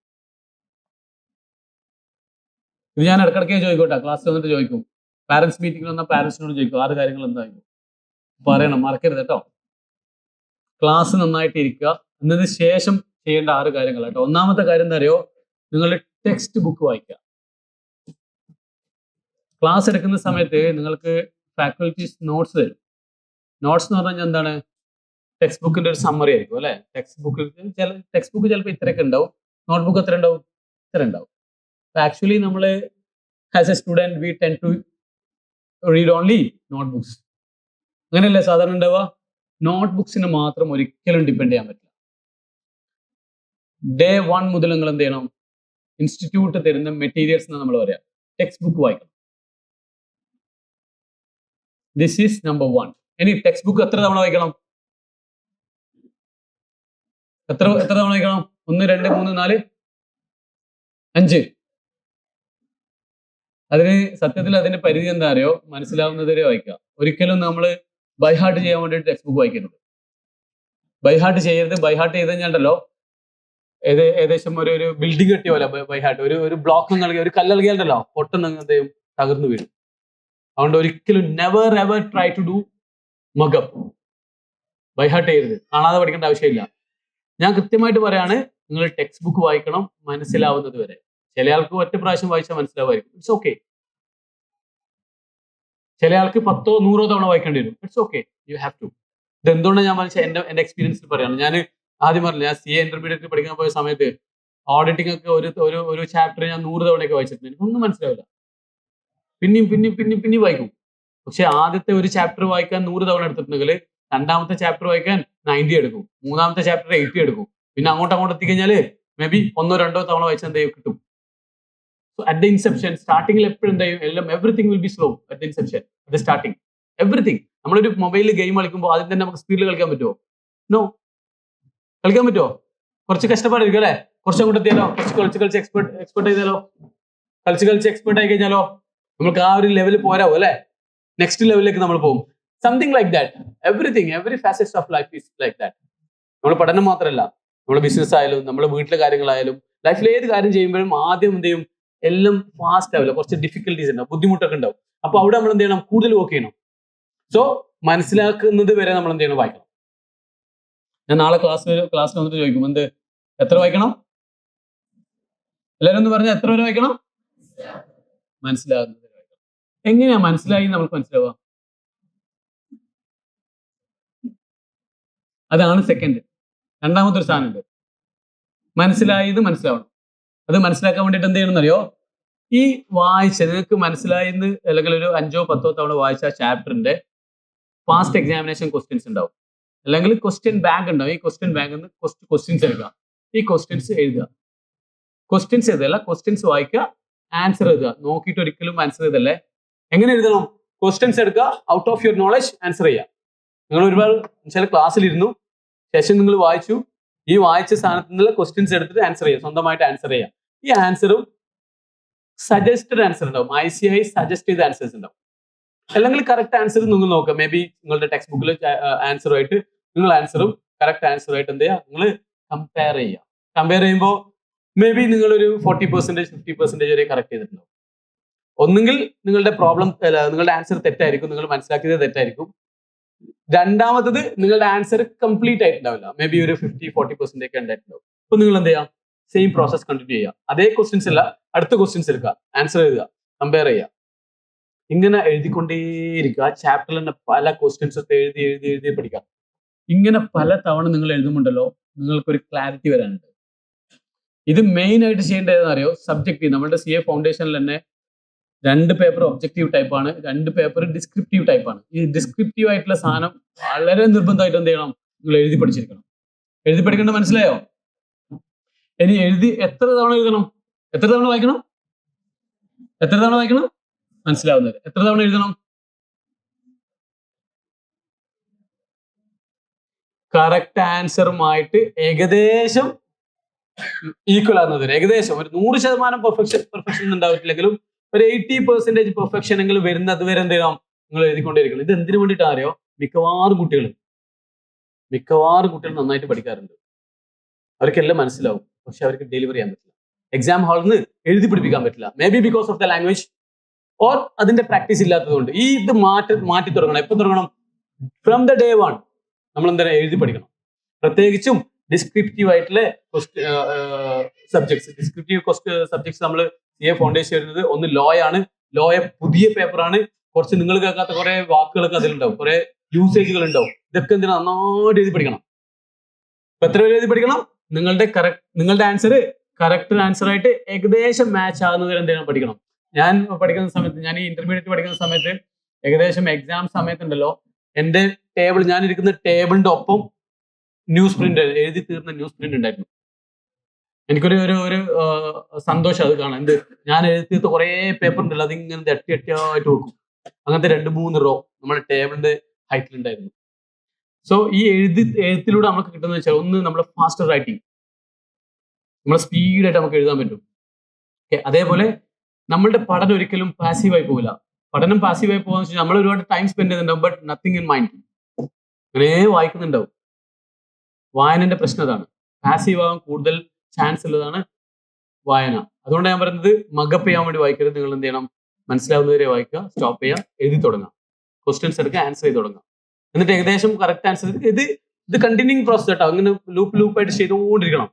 ഇത് ഞാൻ ഇടക്കിടക്കേ ചോദിക്കോട്ടെ. ക്ലാസ്സിൽ വന്നിട്ട് ചോദിക്കും. പാരന്റ്സ് മീറ്റിംഗിൽ വന്നാൽ പാരന്റ്സിനോട് ചോദിക്കും 6 കാര്യങ്ങൾ എന്തായിരിക്കും പറയണം. മറക്കരുത് കേട്ടോ. ക്ലാസ് നന്നായിട്ട് ഇരിക്കുക. എന്നതിന് ശേഷം ചെയ്യേണ്ട 6 കാര്യങ്ങൾ കേട്ടോ. ഒന്നാമത്തെ കാര്യം എന്താ അറിയോ? നിങ്ങൾ ടെക്സ്റ്റ് ബുക്ക് വായിക്കുക. ക്ലാസ് എടുക്കുന്ന സമയത്ത് നിങ്ങൾക്ക് ഫാക്കൽറ്റീസ് നോട്ട്സ് തരും. നോട്ട്സ് എന്ന് പറഞ്ഞാൽ എന്താണ്? ടെക്സ്റ്റ് ബുക്കിന്റെ ഒരു സമ്മറി ആയിരിക്കും അല്ലെ? ടെക്സ്റ്റ് ബുക്ക് ചിലപ്പോൾ ഇത്രയൊക്കെ ഉണ്ടാവും. നോട്ട് ബുക്ക് എത്ര ഉണ്ടാവും? ഇത്ര ഉണ്ടാവും. ആക്ച്വലി നമ്മൾ as a student we tend to read only notebooks. അങ്ങനെയല്ലേ സാധാരണ ഉണ്ടാവുക? നോട്ട് ബുക്സിന് മാത്രം ഒരിക്കലും ഡിപ്പെൻഡ് ചെയ്യാൻ പറ്റില്ല. ഡേ 1 മുതൽ നിങ്ങൾ എന്ത് ചെയ്യണം? ഇൻസ്റ്റിറ്റ്യൂട്ട് തരുന്ന മെറ്റീരിയൽസ് എന്ന് നമ്മൾ പറയാം. ടെക്സ്റ്റ് ബുക്ക് വായിക്കണം. This is number 1. ഇനി ടെക്സ്റ്റ് ബുക്ക് എത്ര തവണ വായിക്കണം? എത്ര തവണ വായിക്കണം? 1, 2, 3, 4, 5. അതിന് സത്യത്തിൽ അതിന്റെ പരിധി എന്താ അറിയോ? മനസ്സിലാവുന്നതുവരെ വായിക്കുക. ഒരിക്കലും നമ്മൾ ബൈഹാർട്ട് ചെയ്യാൻ വേണ്ടിയിട്ട് ടെക്സ്റ്റ് ബുക്ക് വായിക്കരുത്. ബൈഹാർട്ട് ചെയ്യരുത്. ബൈഹാർട്ട് ചെയ്ത് കഴിഞ്ഞാണ്ടല്ലോ ഏകദേശം ഒരു ബിൽഡിംഗ് കെട്ടിയ പോലെ ബൈഹാർട്ട്. ഒരു ബ്ലോക്ക് നൽകി, ഒരു കല്ല് നൽകിയാണ്ടല്ലോ പൊട്ടെന്ന് എന്തെയും തകർന്നു വീഴും. അതുകൊണ്ട് ഒരിക്കലും never ever try to do mug up. By heart ചെയ്യരുത്. കാണാതെ പഠിക്കേണ്ട ആവശ്യമില്ല. ഞാൻ കൃത്യമായിട്ട് പറയാണ്, നിങ്ങൾ ടെക്സ്റ്റ് ബുക്ക് വായിക്കണം മനസ്സിലാവുന്നത് വരെ. ചില ആൾക്ക് ഒറ്റ പ്രാവശ്യം വായിച്ചാൽ മനസ്സിലാവുമായിരിക്കും. It's okay. ചില ആൾക്ക് 10 or 100 തവണ വായിക്കേണ്ടി വരും. It's okay. You have to. ഇത് എന്തുകൊണ്ടാണ് ഞാൻ മനസ്സിലായി? എന്റെ എക്സ്പീരിയൻസിൽ പറയാണ്. ഞാൻ ആദ്യം പറഞ്ഞില്ല, ഞാൻ CA ഇന്റർമീഡിയറ്റ് പഠിക്കാൻ പോയ സമയത്ത് ഓഡിറ്റിംഗ് ഒക്കെ ഒരു ചാപ്റ്റർ ഞാൻ 100 തവണയൊക്കെ വായിച്ചിട്ടുണ്ട്. എനിക്കൊന്നും മനസ്സിലാവില്ല. പിന്നെയും വായിക്കും. പക്ഷെ ആദ്യത്തെ ഒരു ചാപ്റ്റർ വായിക്കാൻ 100 തവണ എടുത്തിട്ടുണ്ടെങ്കിൽ രണ്ടാമത്തെ ചാപ്റ്റർ വായിക്കാൻ 90 എടുക്കും. മൂന്നാമത്തെ ചാപ്റ്റർ 80 എടുക്കും. പിന്നെ അങ്ങോട്ട് എത്തിക്കഴിഞ്ഞാൽ മേ ബി 1 or 2 തവണ വായിച്ചാൽ എന്തെങ്കിലും കിട്ടും. സോ അറ്റ് ദ ഇൻസെപ്ഷൻ സ്റ്റാർട്ടിംഗിൽ എപ്പോഴും എന്തായാലും everything will be slow at the inception, at the starting. Everything. നമ്മളൊരു മൊബൈലിൽ ഗെയിം കളിക്കുമ്പോൾ ആദ്യം തന്നെ നമുക്ക് സ്പീഡിൽ കളിക്കാൻ പറ്റുമോ? നോ. കളിക്കാൻ പറ്റുമോ? കുറച്ച് കഷ്ടപ്പാടായിരിക്കും അല്ലെ? കുറച്ച് അങ്ങോട്ട് എത്തിയാലോ, കളിച്ച് എക്സ്പെർട്ട് ചെയ്താലോ, കളിച്ച് എക്സ്പെർട്ട് ആയി കഴിഞ്ഞാലോ നമുക്ക് ആ ഒരു ലെവലിൽ പോരാവോ അല്ലെ? നെക്സ്റ്റ് ലെവലിലേക്ക് നമ്മൾ പോകും. Something like that. Everything, every facets of life is like that. നമ്മൾ പഠനം മാത്രമല്ല, നമ്മുടെ ബിസിനസ് ആയാലും നമ്മുടെ വീട്ടിലെ കാര്യങ്ങളായാലും ലൈഫിൽ ഏത് കാര്യം ചെയ്യുമ്പോഴും ആദ്യം എന്ത് ചെയ്യും? എല്ലാം ഫാസ്റ്റ് ആവില്ല, കുറച്ച് ഡിഫിക്കൽട്ടീസ് ഉണ്ടാവും, ബുദ്ധിമുട്ടൊക്കെ ഉണ്ടാവും. അപ്പൊ അവിടെ നമ്മൾ എന്ത് ചെയ്യണം? കൂടുതൽ വർക്ക് ചെയ്യണം. സോ മനസ്സിലാക്കുന്നത് വരെ നമ്മൾ എന്ത് ചെയ്യണം? വായിക്കണം. ഞാൻ നാളെ ക്ലാസ്സിൽ വന്നിട്ട് ചോദിക്കും, എത്ര വായിക്കണം? എല്ലാവരും ഒന്ന് പറഞ്ഞാൽ എത്ര വരെ വായിക്കണം? മനസ്സിലാകുന്നത് വരെ വായിക്കണം. എങ്ങനെയാ മനസ്സിലായി നമുക്ക് മനസ്സിലാവുക? അതാണ് സെക്കൻഡ്. രണ്ടാമത്തെ ഒരു സാധനമുണ്ട്, മനസ്സിലായത് മനസ്സിലാവണം. അത് മനസ്സിലാക്കാൻ വേണ്ടിയിട്ട് എന്ത് ചെയ്യണം എന്നറിയോ? ഈ നിങ്ങൾക്ക് മനസ്സിലായെന്ന് അല്ലെങ്കിൽ ഒരു 5 or 10 തവണ വായിച്ച ചാപ്റ്ററിന്റെ പാസ്റ്റ് എക്സാമിനേഷൻ ക്വസ്റ്റ്യൻസ് ഉണ്ടാവും. അല്ലെങ്കിൽ ക്വസ്റ്റ്യൻ ബാങ്ക് ഉണ്ടാവും. ഈ ക്വസ്റ്റ്യൻ ബാങ്കിൽ നിന്ന് ക്വസ്റ്റ്യൻസ് എടുക്കുക. ഈ ക്വസ്റ്റ്യൻസ് എഴുതുക. ക്വസ്റ്റ്യൻസ് എഴുതല്ല, ക്വസ്റ്റ്യൻസ് വായിക്കുക, ആൻസർ എഴുതുക. നോക്കിയിട്ട് ഒരിക്കലും ആൻസർ ചെയ്തല്ലേ. എങ്ങനെ എഴുതണം? ക്വസ്റ്റ്യൻസ് എടുക്കുക, out of your knowledge answer ചെയ്യുക. നിങ്ങൾ ഒരുപാട് ചില ക്ലാസ്സിലിരുന്നു, സെഷൻ നിങ്ങൾ വായിച്ചു, ഈ വായിച്ച സ്ഥാനത്ത് നിന്നുള്ള ക്വസ്റ്റ്യൻസ് എടുത്തിട്ട് ആൻസർ ചെയ്യുക, സ്വന്തമായിട്ട് ആൻസർ ചെയ്യുക. ഈ ആൻസറും സജസ്റ്റഡ് ആൻസർ ഉണ്ടാവും, ICI സജസ്റ്റ് ചെയ്ത ആൻസേഴ്സ് ഉണ്ടാവും. അല്ലെങ്കിൽ കറക്റ്റ് ആൻസർ നിങ്ങൾ നോക്കുക. മേ ബി നിങ്ങളുടെ ടെക്സ്റ്റ് ബുക്കിൽ ആൻസറുമായിട്ട് നിങ്ങൾ ആൻസറും കറക്റ്റ് ആൻസറുമായിട്ട് എന്ത് ചെയ്യുക, നിങ്ങൾ കമ്പയർ ചെയ്യുക. കമ്പയർ ചെയ്യുമ്പോൾ മേ ബി നിങ്ങളൊരു 40% 50% വരെ കറക്റ്റ് ചെയ്തിട്ടുണ്ടാവും. ഒന്നുകിൽ നിങ്ങളുടെ പ്രോബ്ലം നിങ്ങളുടെ ആൻസർ തെറ്റായിരിക്കും, നിങ്ങൾ മനസ്സിലാക്കിയത് തെറ്റായിരിക്കും. രണ്ടാമത്തത് നിങ്ങളുടെ ആൻസർ കംപ്ലീറ്റ് ആയിട്ടുണ്ടാവില്ല, മേ ബി ഒരു 50-40% ഒക്കെ ഉണ്ടായിട്ടുണ്ടാവും. അപ്പൊ നിങ്ങൾ എന്ത് ചെയ്യാം, സെയിം പ്രോസസ് കണ്ടിന്യൂ ചെയ്യുക. അതേ ക്വസ്റ്റ്യൻസ് അല്ല, അടുത്ത ക്വസ്റ്റ്യൻസ് എടുക്കുക, ആൻസർ എഴുതുക, കമ്പയർ ചെയ്യുക. ഇങ്ങനെ എഴുതിക്കൊണ്ടേയിരിക്കുക. ആ ചാപ്റ്ററിൽ തന്നെ പല ക്വസ്റ്റ്യൻസ് ഒക്കെ എഴുതി എഴുതി എഴുതി പഠിക്കുക. ഇങ്ങനെ പല തവണ നിങ്ങൾ എഴുതുമുണ്ടല്ലോ, നിങ്ങൾക്കൊരു ക്ലാരിറ്റി വരാനുണ്ട്. ഇത് മെയിൻ ആയിട്ട് ചെയ്യേണ്ടത് ഏതാണെന്ന് അറിയോ? സബ്ജക്റ്റീവ്. നമ്മുടെ CA ഫൗണ്ടേഷനിൽ തന്നെ 2 പേപ്പർ ഒബ്ജക്റ്റീവ് ടൈപ്പാണ്, 2 പേപ്പർ ഡിസ്ക്രിപ്റ്റീവ് ടൈപ്പാണ്. ഈ ഡിസ്ക്രിപ്റ്റീവ് ആയിട്ടുള്ള സാധനം വളരെ നിർബന്ധമായിട്ട് എന്ത് ചെയ്യണം, നിങ്ങൾ എഴുതി പഠിച്ചിരിക്കണം. എഴുതി പഠിക്കേണ്ടത് മനസ്സിലായോ? ഇനി എഴുതി എത്ര തവണ എഴുതണം? എത്ര തവണ വായിക്കണം? എത്ര തവണ വായിക്കണം? മനസ്സിലാവുന്നത്. എത്ര തവണ എഴുതണം? കറക്റ്റ് ആൻസറുമായിട്ട് ഏകദേശം ഈക്വൽ ആകുന്നത് വരെ, ഏകദേശം ഒരു 100% പെർഫെക്ഷൻ ഉണ്ടാവില്ലെങ്കിലും ഒരു 80% പെർഫെക്ഷൻ എങ്കിലും വരുന്നത് വരെ എന്ത് ചെയ്യണം, നിങ്ങൾ എഴുതിക്കൊണ്ടേയിരിക്കണം. ഇത് എന്തിനു വേണ്ടിയിട്ടാണ് അറിയോ? മിക്കവാറും കുട്ടികൾ നന്നായിട്ട് പഠിക്കാറുണ്ട്, അവർക്കെല്ലാം മനസ്സിലാവും, പക്ഷെ അവർക്ക് ഡെലിവറി ചെയ്യാൻ പറ്റില്ല. എക്സാം ഹാളിൽ നിന്ന് എഴുതി പഠിപ്പിക്കാൻ പറ്റില്ല. May be because of the language or അതിന്റെ പ്രാക്ടീസ് ഇല്ലാത്തതുകൊണ്ട്. ഈ ഇത് മാറ്റി തുടങ്ങണം. എപ്പോൾ തുടങ്ങണം? ഫ്രം ദ ഡേ 1 നമ്മൾ എന്താ എഴുതി പഠിക്കണം. പ്രത്യേകിച്ചും ഡിസ്ക്രിപ്റ്റീവ് ആയിട്ടുള്ള സബ്ജക്ട്സ്. ഡിസ്ക്രിപ്റ്റീവ് സബ്ജക്ട്സ് നമ്മൾ CA ഫൗണ്ടേഷൻ വരുന്നത് ഒന്ന് ലോ ആണ്. ലോയ പുതിയ പേപ്പറാണ്. കുറച്ച് നിങ്ങൾ കേൾക്കാത്ത കുറെ വാക്കുകളൊക്കെ അതിലുണ്ടാവും, കുറെ യൂസേജുകൾ ഉണ്ടാവും. ഇതൊക്കെ എന്തിനാ നന്നായിട്ട് എഴുതി പഠിക്കണം. അപ്പൊ എത്ര പേര് എഴുതി പഠിക്കണം? നിങ്ങളുടെ ആൻസർ കറക്റ്റ് ആൻസർ ആയിട്ട് ഏകദേശം മാച്ച് ആകുന്നത് വരെ എന്ത് ചെയ്യണം, പഠിക്കണം. ഞാൻ പഠിക്കുന്ന സമയത്ത്, ഞാൻ ഈ ഇന്റർമീഡിയറ്റ് പഠിക്കുന്ന സമയത്ത് ഏകദേശം എക്സാം സമയത്തുണ്ടല്ലോ, എന്റെ ടേബിൾ, ഞാനിരിക്കുന്ന ടേബിളിന്റെ ഒപ്പം ന്യൂസ് പ്രിന്റ്, എഴുതി തീർന്ന ന്യൂസ് പ്രിന്റ് ഉണ്ടായിരുന്നു. എനിക്കൊരു ഒരു സന്തോഷം അത് കാണാൻ. എന്ത്, ഞാൻ എഴുതി തീർത്ത കുറെ പേപ്പർ ഉണ്ടല്ലോ, അതിങ്ങനെ അട്ടിയായിട്ട് വെക്കും. അങ്ങനത്തെ 2-3 റോ നമ്മുടെ ടേബിളിന്റെ ഹൈറ്റിൽ ഉണ്ടായിരുന്നു. സോ ഈ എഴുത്തിലൂടെ നമുക്ക് കിട്ടുന്നത് വെച്ചാൽ, ഒന്ന് നമ്മുടെ ഫാസ്റ്റർ റൈറ്റിംഗ്, നമ്മളെ സ്പീഡായിട്ട് നമുക്ക് എഴുതാൻ പറ്റും. അതേപോലെ നമ്മളുടെ പഠനം ഒരിക്കലും പാസീവായി പോകില്ല. പഠനം പാസീവായി പോകാന്ന് വെച്ചാൽ നമ്മൾ ഒരുപാട് ടൈം സ്പെൻഡ് ചെയ്യുന്നുണ്ടാവും, ബട്ട് നത്തിങ് ഇൻ മൈൻഡ്. അങ്ങനെ വായിക്കുന്നുണ്ടാവും. വായനന്റെ പ്രശ്നം അതാണ്. പാസീവ് ആവാൻ കൂടുതൽ ചാൻസ് ഉള്ളതാണ് വായന. അതുകൊണ്ട് ഞാൻ പറയുന്നത്, മഗപ്പ് ചെയ്യാൻ വേണ്ടി വായിക്കരുത്. നിങ്ങൾ എന്ത് ചെയ്യണം, മനസ്സിലാവുന്നവരെ വായിക്കുക, സ്റ്റോപ്പ് ചെയ്യുക, എഴുതി തുടങ്ങാം, ക്വസ്റ്റ്യൻസ് എടുക്കുക, ആൻസർ ചെയ്ത് തുടങ്ങാം. എന്നിട്ട് ഏകദേശം കറക്റ്റ് ആൻസർ ഇത് കണ്ടിന്യൂയിങ് പ്രോസസ് കേട്ടോ. അങ്ങനെ ലൂപ്പായിട്ട് ചെയ്തുകൊണ്ടിരിക്കണം.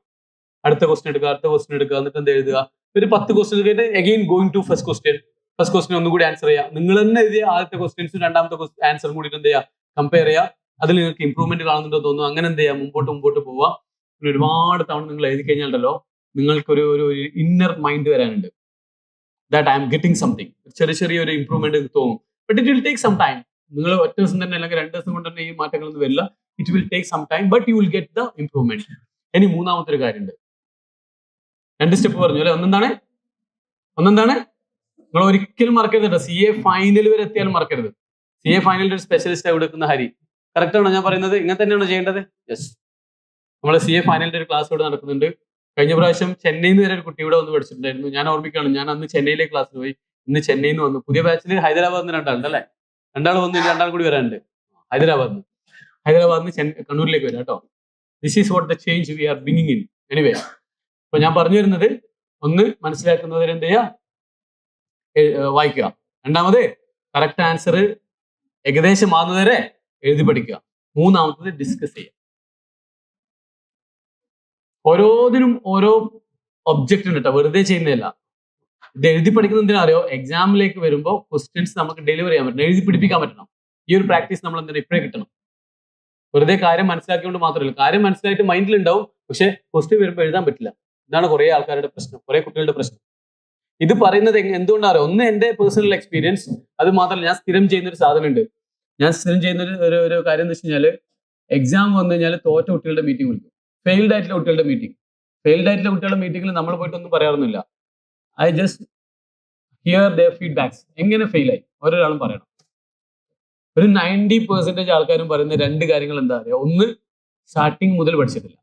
അടുത്ത ക്വസ്റ്റ്യൻ എടുക്കുക, എന്നിട്ട് എന്ത് എഴുതുക. ഒരു 10 ക്വസ്റ്റ്യൻ കഴിഞ്ഞിട്ട് again going to first question ഒന്നുകൂടി ആൻസർ ചെയ്യുക. നിങ്ങൾ തന്നെ എഴുതിയ ആദ്യത്തെ ക്വസ്റ്റ്യൻസും രണ്ടാമത്തെ ആൻസറും കൂടി എന്ത് ചെയ്യുക, കമ്പയർ ചെയ്യുക. അതിൽ നിങ്ങൾക്ക് ഇമ്പ്രൂവ്മെന്റ് കാണുന്നുണ്ടോ തോന്നുന്നു. അങ്ങനെ എന്ത് ചെയ്യുക, മുമ്പോട്ട് പോവുക. പിന്നെ ഒരുപാട് തവണ നിങ്ങൾ എഴുതി കഴിഞ്ഞാലോ, നിങ്ങൾക്കൊരു ഇന്നർ മൈൻഡ് വരാനുണ്ട്. That I am getting something. ചെറിയൊരു ഇമ്പ്രൂവ്മെന്റ് തോന്നും. But it will take some time. നിങ്ങൾ ഒറ്റ ദിവസം തന്നെ അല്ലെങ്കിൽ 2 ദിവസം കൊണ്ട് തന്നെ ഈ മാറ്റങ്ങളൊന്നും വരില്ല. It will take some time, but you will get the improvement. ഇനി മൂന്നാമത്തെ ഒരു കാര്യമുണ്ട്. 2 സ്റ്റെപ്പ് പറഞ്ഞു അല്ലെ. ഒന്നെന്താണ്? നിങ്ങൾ ഒരിക്കലും മറക്കരുത്. CA ഫൈനൽ വരെ എത്തിയാലും മറക്കരുത്. CA ഫൈനലിൽ ഒരു സ്പെഷ്യലിസ്റ്റ് ആയി എടുക്കുന്ന ഹരി. കറക്റ്റ് ആണോ ഞാൻ പറയുന്നത്? ഇങ്ങനെ തന്നെയാണോ ചെയ്യേണ്ടത്? യെസ്. നമ്മളെ CA ഫൈനലിന്റെ ഒരു ക്ലാസ് ഇവിടെ നടക്കുന്നുണ്ട്. കഴിഞ്ഞ പ്രാവശ്യം ചെന്നൈയിൽ നിന്ന് വരെ ഒരു കുട്ടി ഇവിടെ വന്ന് പഠിച്ചിട്ടുണ്ടായിരുന്നു. ഞാൻ ഓർമ്മിക്കുകയാണ്, ഞാൻ അന്ന് ചെന്നൈയിലെ ക്ലാസ്സിൽ പോയി, ഇന്ന് ചെന്നൈയിൽ നിന്ന് വന്നു. പുതിയ ബാച്ചിൽ ഹൈദരാബാദിൽ നിന്ന് 2 ആളുണ്ട് അല്ലേ? 2 ആൾ വന്നു, 2 ആൾ കൂടി വരാനുണ്ട്. ഹൈദരാബാദിൽ നിന്ന് കണ്ണൂരിലേക്ക് വരാം കേട്ടോ. This is what the change V R bringing in. Anyway, അപ്പൊ ഞാൻ പറഞ്ഞു വരുന്നത്, ഒന്ന് മനസ്സിലാക്കുന്നവരെ എന്ത് ചെയ്യുക, വായിക്കുക. രണ്ടാമത് കറക്റ്റ് ആൻസർ ഏകദേശം ആകുന്നവരെ എഴുതി പഠിക്കുക. മൂന്നാമത്തത് ഡിസ്കസ് ചെയ്യുക. ഓരോന്നിനും ഓരോ ഒബ്ജക്റ്റ് ഉണ്ട് കേട്ടോ, വെറുതെ ചെയ്യുന്നതല്ല. ഇത് എഴുതി പഠിക്കുന്ന എന്തിനാ അറിയോ? എക്സാമിലേക്ക് വരുമ്പോൾ ക്വസ്റ്റ്യൻസ് നമുക്ക് ഡെലിവർ ചെയ്യാൻ പറ്റണം, എഴുതി പിടിപ്പിക്കാൻ പറ്റണം. ഈ ഒരു പ്രാക്ടീസ് നമ്മൾ എന്തിനാ ഇപ്പോഴേ കിട്ടണം. വെറുതെ കാര്യം മനസ്സിലാക്കിക്കൊണ്ട് മാത്രമല്ല, കാര്യം മനസ്സിലായിട്ട് മൈൻഡിലുണ്ടാവും, പക്ഷെ ക്വസ്റ്റ്യൻ വരുമ്പോൾ എഴുതാൻ പറ്റില്ല. ഇതാണ് കുറെ ആൾക്കാരുടെ പ്രശ്നം, കുറെ കുട്ടികളുടെ പ്രശ്നം. ഇത് പറയുന്നത് എന്തുകൊണ്ടാണ്? ഒന്ന് എന്റെ പേഴ്സണൽ എക്സ്പീരിയൻസ്, അത് മാത്രമല്ല ഞാൻ സ്ഥിരം ചെയ്യുന്ന ഒരു സാധനം ഉണ്ട്. ഞാൻ സ്ഥിരം ചെയ്യുന്ന ഒരു കാര്യം എന്ന് വെച്ച് കഴിഞ്ഞാല്, എക്സാം വന്നു കഴിഞ്ഞാൽ തോറ്റ കുട്ടികളുടെ മീറ്റിംഗ് വിളിക്കും, ഫെയിൽഡ് ആയിട്ടുള്ള കുട്ടികളുടെ മീറ്റിംഗ്. ഫെയിൽഡ് ആയിട്ടുള്ള കുട്ടികളുടെ മീറ്റിംഗിൽ നമ്മൾ പോയിട്ടൊന്നും പറയാറൊന്നുമില്ല. I just hear their feedbacks. എങ്ങനെ ഫെയിലായി ഓരോരാളും പറയണം. ഒരു 90% ആൾക്കാരും പറയുന്ന രണ്ട് കാര്യങ്ങൾ എന്താ പറയുക? ഒന്ന്, സ്റ്റാർട്ടിങ് മുതൽ പഠിച്ചിട്ടില്ല,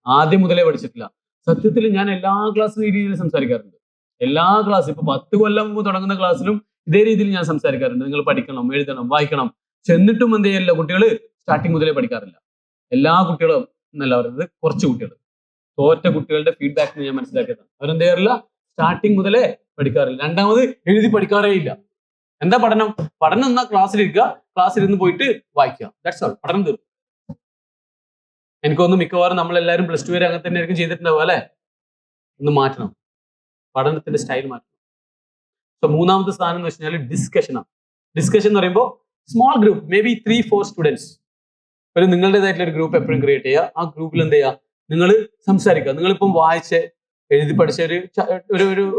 ആദ്യം മുതലേ പഠിച്ചിട്ടില്ല. സത്യത്തിൽ ഞാൻ എല്ലാ ക്ലാസ്സിലും ഈ രീതിയിൽ സംസാരിക്കാറുണ്ട്. എല്ലാ ക്ലാസ്, ഇപ്പൊ 10 കൊല്ലം മുമ്പ് തുടങ്ങുന്ന ക്ലാസ്സിലും ഇതേ രീതിയിൽ ഞാൻ സംസാരിക്കാറുണ്ട്. നിങ്ങൾ പഠിക്കണം, എഴുതണം, വായിക്കണം. ചെന്നിട്ടും എന്ത് ചെയ്യില്ല, കുട്ടികൾ സ്റ്റാർട്ടിങ് മുതലേ പഠിക്കാറില്ല. എല്ലാ കുട്ടികളും എന്നല്ല പറയുന്നത്, കുറച്ച് കുട്ടികൾ, തോറ്റ കുട്ടികളുടെ ഫീഡ്ബാക്ക് ഞാൻ മനസ്സിലാക്കിയതാണ്. അവരെന്ത് ചെയ്യാറില്ല, സ്റ്റാർട്ടിങ് മുതലേ പഠിക്കാറില്ല. രണ്ടാമത്, എഴുതി പഠിക്കാറേ ഇല്ല. എന്താ പഠനം? പഠനം എന്നാ ക്ലാസ്സിലിരിക്കുക, ക്ലാസ്സിലിരുന്ന് പോയിട്ട് വായിക്കുക, ദാറ്റ്സ് ഓൾ. പഠനം തീർന്നു. എനിക്കൊന്ന് മിക്കവാറും നമ്മളെല്ലാവരും പ്ലസ് ടു വരെ അങ്ങനെ തന്നെ ആയിരിക്കും ചെയ്തിട്ടുണ്ടാവുക അല്ലെ? ഒന്ന് മാറ്റണം, പഠനത്തിന്റെ സ്റ്റൈൽ മാറ്റണം. സോ മൂന്നാമത്തെ സ്ഥാനം എന്ന് വെച്ചാൽ ഡിസ്കഷനാണ്. ഡിസ്കഷൻ എന്ന് പറയുമ്പോൾ small group, may be 3-4 students, ഒരു നിങ്ങളുടേതായിട്ടുള്ള ഒരു ഗ്രൂപ്പ് എപ്പോഴും ക്രിയേറ്റ് ചെയ്യുക. ആ ഗ്രൂപ്പിൽ എന്ത് ചെയ്യുക, നിങ്ങൾ സംസാരിക്കുക. നിങ്ങളിപ്പം വായിച്ച് എഴുതി പഠിച്ച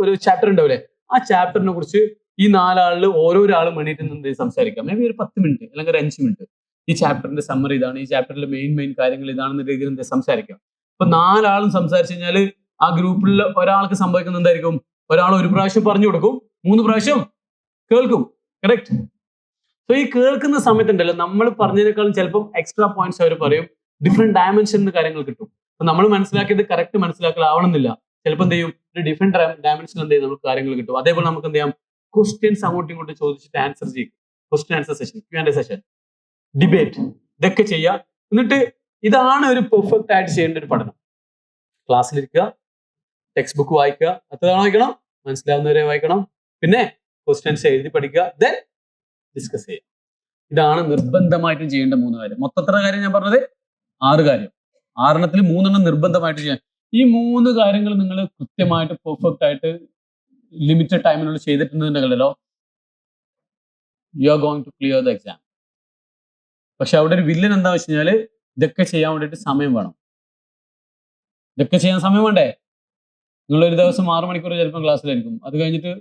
ഒരു ചാപ്റ്റർ ഉണ്ടാവില്ലേ, ആ ചാപ്റ്ററിനെ കുറിച്ച് ഈ 4 ആളിൽ ഓരോരാളും വേണ്ടിയിട്ട് എന്ത് സംസാരിക്കാം. മേ ബി ഒരു 10 മിനിറ്റ് അല്ലെങ്കിൽ ഒരു 5 മിനിറ്റ്. ഈ ചാപ്റ്ററിന്റെ സമ്മറി ഇതാണ്, ഈ ചാപ്റ്ററിലെ മെയിൻ കാര്യങ്ങൾ ഇതാണെന്ന രീതിയിൽ എന്ത് സംസാരിക്കാം. ഇപ്പൊ 4 ആളും സംസാരിച്ചു കഴിഞ്ഞാൽ ആ ഗ്രൂപ്പിൽ ഒരാൾക്ക് സംഭവിക്കുന്ന എന്തായിരിക്കും? ഒരാൾ ഒരു പ്രാവശ്യം പറഞ്ഞു കൊടുക്കും, 3 പ്രാവശ്യം കേൾക്കും. കറക്റ്റ്. സോ ഈ കേൾക്കുന്ന സമയത്തുണ്ടല്ലോ, നമ്മൾ പറഞ്ഞതിനേക്കാളും ചിലപ്പോൾ എക്സ്ട്രാ പോയിന്റ്സ് അവർ പറയും, ഡിഫറെന്റ് ഡയമെൻഷനിൽ കാര്യങ്ങൾ കിട്ടും. അപ്പൊ നമ്മൾ മനസ്സിലാക്കിയത് കറക്റ്റ് മനസ്സിലാക്കലാവണമെന്നില്ല. ചിലപ്പോൾ എന്ത് ചെയ്യും, ഒരു ഡിഫറെന്റ് ഡയമെൻഷൻ എന്ത് ചെയ്യും, നമുക്ക് കാര്യങ്ങൾ കിട്ടും. അതേപോലെ നമുക്ക് എന്ത് ചെയ്യാം, ക്വസ്റ്റ്യൻസ് അങ്ങോട്ടും ഇങ്ങോട്ടും ചോദിച്ചിട്ട് ആൻസർ ചെയ്യും. Question answer session, Q&A session, debate, ഇതൊക്കെ ചെയ്യാം. എന്നിട്ട് ഇതാണ് ഒരു പെർഫെക്റ്റ് ആയിട്ട് ചെയ്യേണ്ട ഒരു പഠനം. ക്ലാസ്സിലിരിക്കുക, ടെക്സ്റ്റ് ബുക്ക് വായിക്കുക, എത്ര തവണ വായിക്കണം? മനസ്സിലാവുന്നവരെ വായിക്കണം. പിന്നെ ക്വസ്റ്റ്യൻസ് എഴുതി പഠിക്കുക, ദെൻ ഡിസ്കസ് ചെയ്യുക. ഇതാണ് നിർബന്ധമായിട്ടും ചെയ്യേണ്ട 3 കാര്യം. മൊത്തത്ര കാര്യം ഞാൻ പറഞ്ഞത് 6 കാര്യം. 6 3 നിർബന്ധമായിട്ട് ചെയ്യാൻ. ഈ 3 കാര്യങ്ങൾ നിങ്ങൾ കൃത്യമായിട്ട് പെർഫെക്റ്റ് ആയിട്ട് ലിമിറ്റഡ് ടൈമിനുള്ളിൽ ചെയ്തിട്ടുണ്ടെങ്കിലോ, you are going to clear the exam. പക്ഷെ അവിടെ ഒരു വില്ലൻ എന്താ വെച്ച് കഴിഞ്ഞാൽ, ഇതൊക്കെ ചെയ്യാൻ വേണ്ടിയിട്ട് സമയം വേണം. ഇതൊക്കെ ചെയ്യാൻ സമയം വേണ്ടേ? നിങ്ങൾ ഒരു ദിവസം 6 മണിക്കൂർ ചിലപ്പോൾ ക്ലാസ്സിലായിരിക്കും. അത് കഴിഞ്ഞിട്ട്